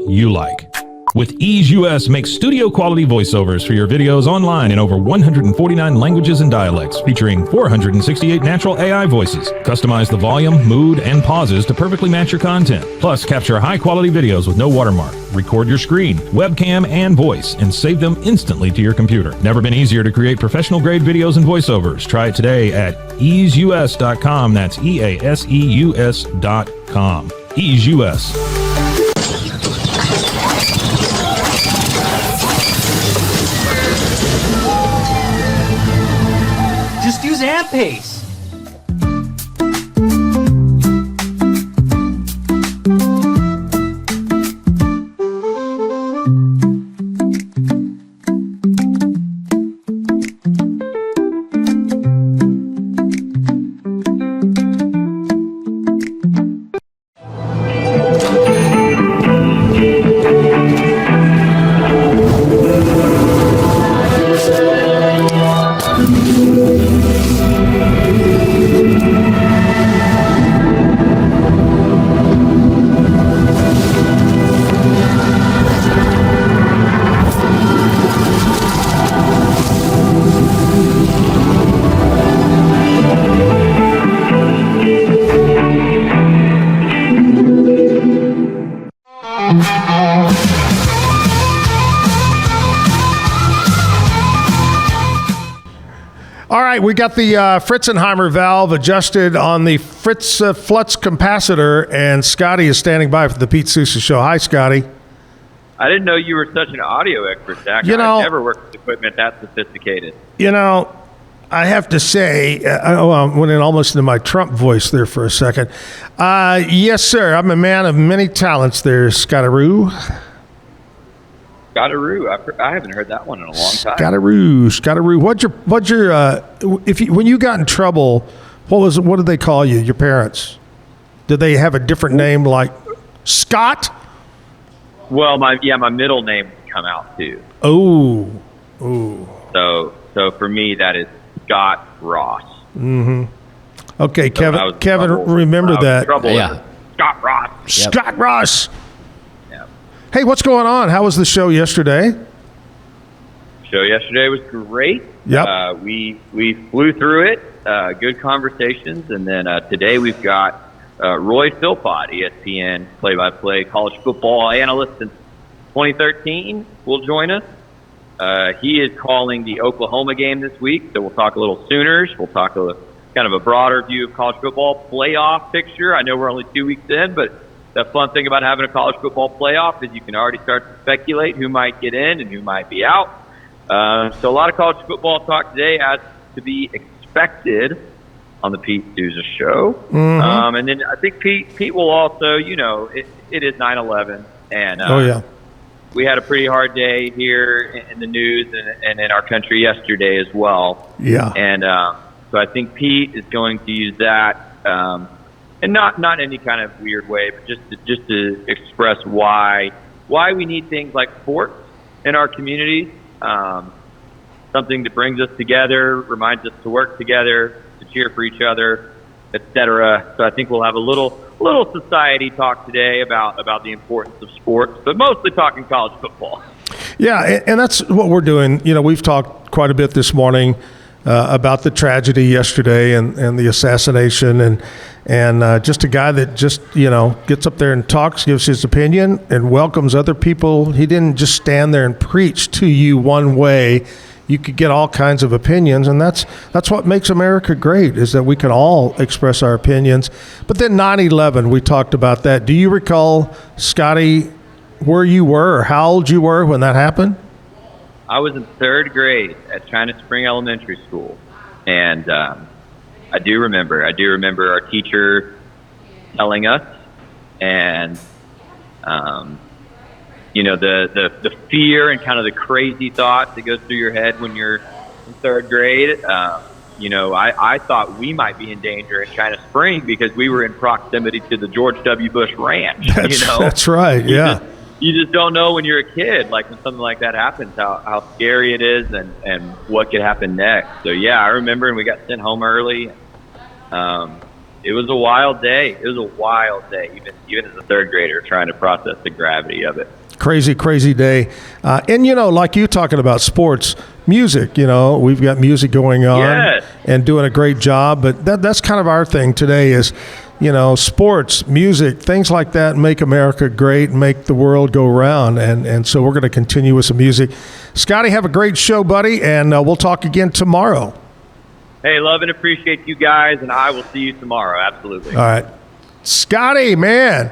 U-Like. With Ease US, make studio quality voiceovers for your videos online in over 149 languages and dialects, featuring 468 natural AI voices. Customize the volume, mood, and pauses to perfectly match your content. Plus, capture high quality videos with no watermark. Record your screen, webcam, and voice, and save them instantly to your computer. Never been easier to create professional grade videos and voiceovers. Try it today at easeus.com. That's EASEUS.com. Ease US. exam pace. All right, we got the Fritzenheimer valve adjusted on the Fritz Flux capacitor, and Scotty is standing by for the Pete Sousa Show. Hi, Scotty. I didn't know you were such an audio expert, Zach. You know, I've never worked with equipment that sophisticated. You know, I have to say, I went in almost into my Trump voice there for a second. Yes, sir. I'm a man of many talents there, Scottaroo. Scottaroo. I haven't heard that one in a long time. Scottaroo. What's your when you got in trouble, what did they call you, your parents? Did they have a different name like Scott? Well, my middle name would come out too. Oh. So for me, that is Scott Ross. Mm-hmm. Okay, So Kevin, remember that. Yeah. Scott Ross. Scott Ross. Hey, what's going on? How was the show yesterday? Show yesterday was great. Yep. We flew through it. Good conversations, and then today we've got Roy Philpott, ESPN play-by-play college football analyst since 2013, will join us. He is calling the Oklahoma game this week, so we'll talk a little Sooners. We'll talk kind of a broader view of college football playoff picture. I know we're only 2 weeks in, but the fun thing about having a college football playoff is you can already start to speculate who might get in and who might be out. So a lot of college football talk today, as to be expected on the Pete Sousa Show. Mm-hmm. And then I think Pete will also, it is 9/11, and we had a pretty hard day here in the news and in our country yesterday as well. Yeah. And so I think Pete is going to use that. And not in any kind of weird way, but just to express why we need things like sports in our communities, something that brings us together, reminds us to work together, to cheer for each other, etc. So I think we'll have a little society talk today about the importance of sports, but mostly talking college football. Yeah, and that's what we're doing. We've talked quite a bit this morning about the tragedy yesterday and the assassination and just a guy that just gets up there and talks, gives his opinion, and welcomes other people. He didn't just stand there and preach to you one way. You could get all kinds of opinions, and that's what makes America great, is that we can all express our opinions. But then 9/11, we talked about that. Do you recall, Scotty, where you were or how old you were when that happened? I was in third grade at China Spring Elementary School, and I do remember our teacher telling us, and the fear and kind of the crazy thoughts that goes through your head when you're in third grade. I thought we might be in danger in China Spring because we were in proximity to the George W. Bush Ranch. That's right. Yeah. You just don't know when you're a kid, like when something like that happens, how scary it is and what could happen next. So, yeah, I remember, and we got sent home early. It was a wild day. Even as a third grader, trying to process the gravity of it. Crazy day. And, like you talking about sports, music, we've got music going on and doing a great job. But that's kind of our thing today is, sports, music, things like that make America great and make the world go round. And so we're going to continue with some music. Scotty, have a great show, buddy, and we'll talk again tomorrow. Hey, love and appreciate you guys, and I will see you tomorrow. Absolutely. All right. Scotty, man,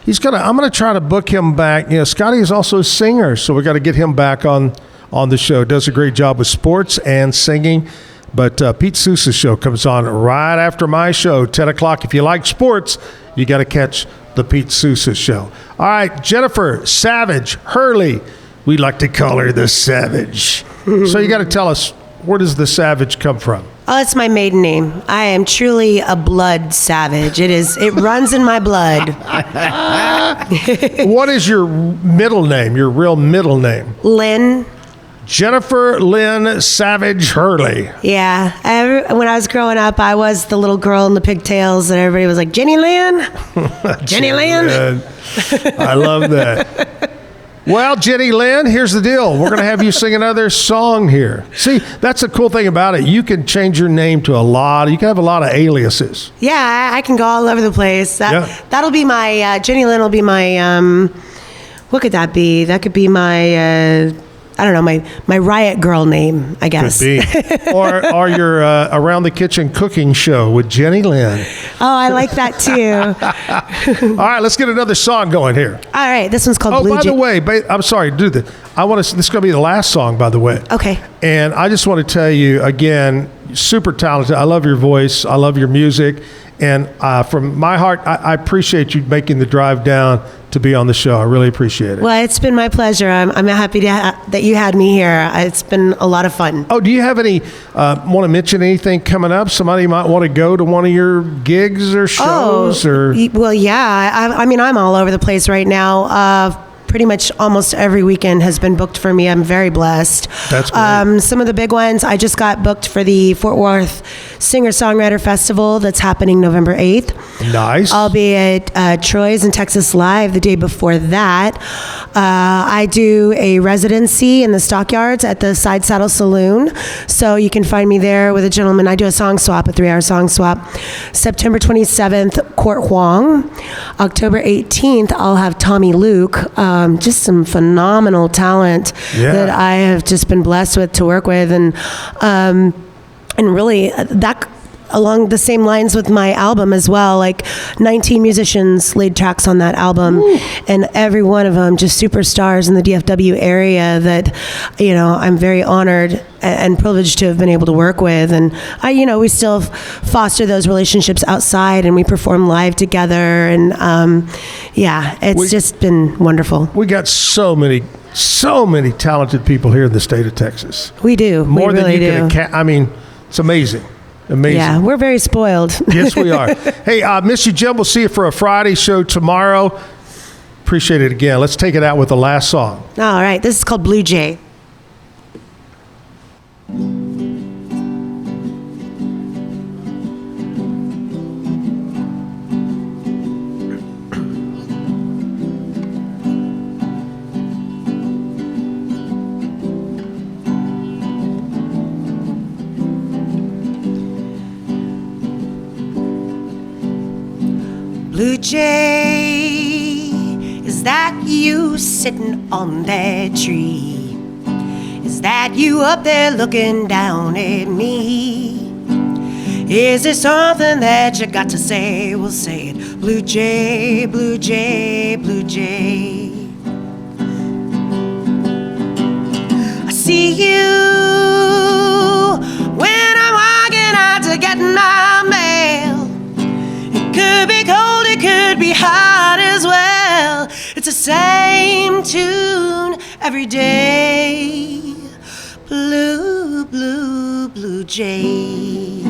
I'm going to try to book him back. Scotty is also a singer, so we got to get him back on the show. Does a great job with sports and singing. But Pete Sousa's show comes on right after my show, 10 o'clock. If you like sports, you got to catch the Pete Sousa show. All right, Jennifer Savage Hurley. We like to call her the Savage. So you got to tell us, where does the Savage come from? Oh, it's my maiden name. I am truly a blood savage. It runs in my blood. What is your middle name, your real middle name? Lynn. Jennifer Lynn Savage Hurley. Yeah. When I was growing up, I was the little girl in the pigtails, and everybody was like, Jenny Lynn? Jenny Lynn? I love that. Well, Jenny Lynn, here's the deal. We're going to have you sing another song here. See, that's the cool thing about it. You can change your name to you can have a lot of aliases. Yeah, I can go all over the place. That'll be my, Jenny Lynn will be my, what could that be? That could be my, I don't know, my Riot Girl name, I guess. Could be. or your Around the Kitchen cooking show with Jenny Lynn. Oh, I like that too. All right, let's get another song going here. All right, this one's called Blue By the way, I'm sorry to do this. This is going to be the last song, by the way. Okay. And I just want to tell you, again, super talented. I love your voice. I love your music. And from my heart, I appreciate you making the drive down to be on the show. I really appreciate it. Well, it's been my pleasure. I'm happy that you had me here. It's been a lot of fun. Oh, do you have any, want to mention anything coming up? Somebody might want to go to one of your gigs or shows? Well, yeah. I mean, I'm all over the place right now. Pretty much almost every weekend has been booked for me. I'm very blessed. That's great. Some of the big ones, I just got booked for the Fort Worth Singer-Songwriter Festival that's happening November 8th. Nice. I'll be at Troy's in Texas Live the day before that. I do a residency in the Stockyards at the Side Saddle Saloon. So you can find me there with a gentleman. I do a song swap, a 3-hour song swap. September 27th, Court Huang. October 18th, I'll have Tommy Luke. Just some phenomenal talent that I have just been blessed with to work with, and really that along the same lines with my album as well. Like 19 musicians laid tracks on that album. Ooh. And every one of them just superstars in the DFW area that, I'm very honored and privileged to have been able to work with. And we still foster those relationships outside, and we perform live together. And it's just been wonderful. We got so many talented people here in the state of Texas. We do. More we really than you can. It's amazing. Amazing. Yeah, we're very spoiled. Yes, we are. Hey, miss you, Jim. We'll see you for a Friday show tomorrow. Appreciate it again. Let's take it out with the last song. All right. This is called Blue Jay. Blue jay, is that you sitting on that tree? Is that you up there looking down at me? Is there something that you got to say? Well, say it. Blue jay, blue jay, blue jay. I see you when I'm walking out to get my mail. It could be cold, it could be hot as well. It's the same tune every day. Blue, blue, blue jay.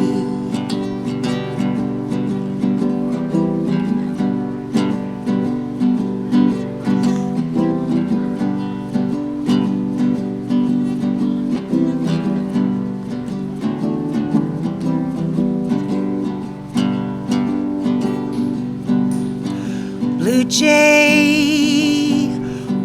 Blue jay,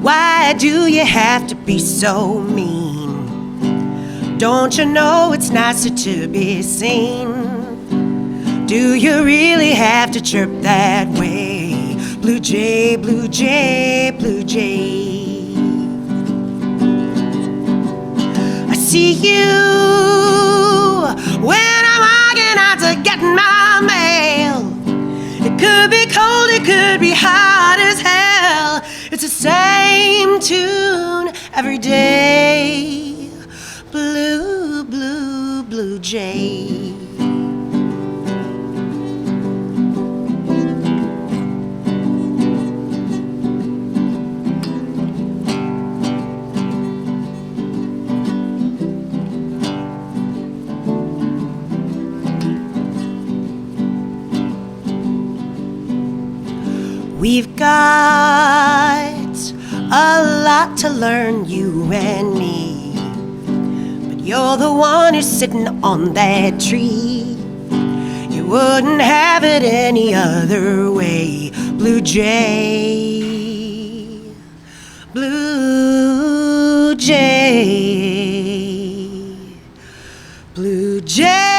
why do you have to be so mean? Don't you know it's nicer to be seen? Do you really have to chirp that way? Blue jay, blue jay, blue jay. I see you when I'm walking out to get my mail. It could be cold, it could be hot as hell. It's the same tune every day. Blue, blue, blue blue jay. We've got a lot to learn, you and me. But you're the one who's sitting on that tree. You wouldn't have it any other way. Blue jay, blue jay, blue jay.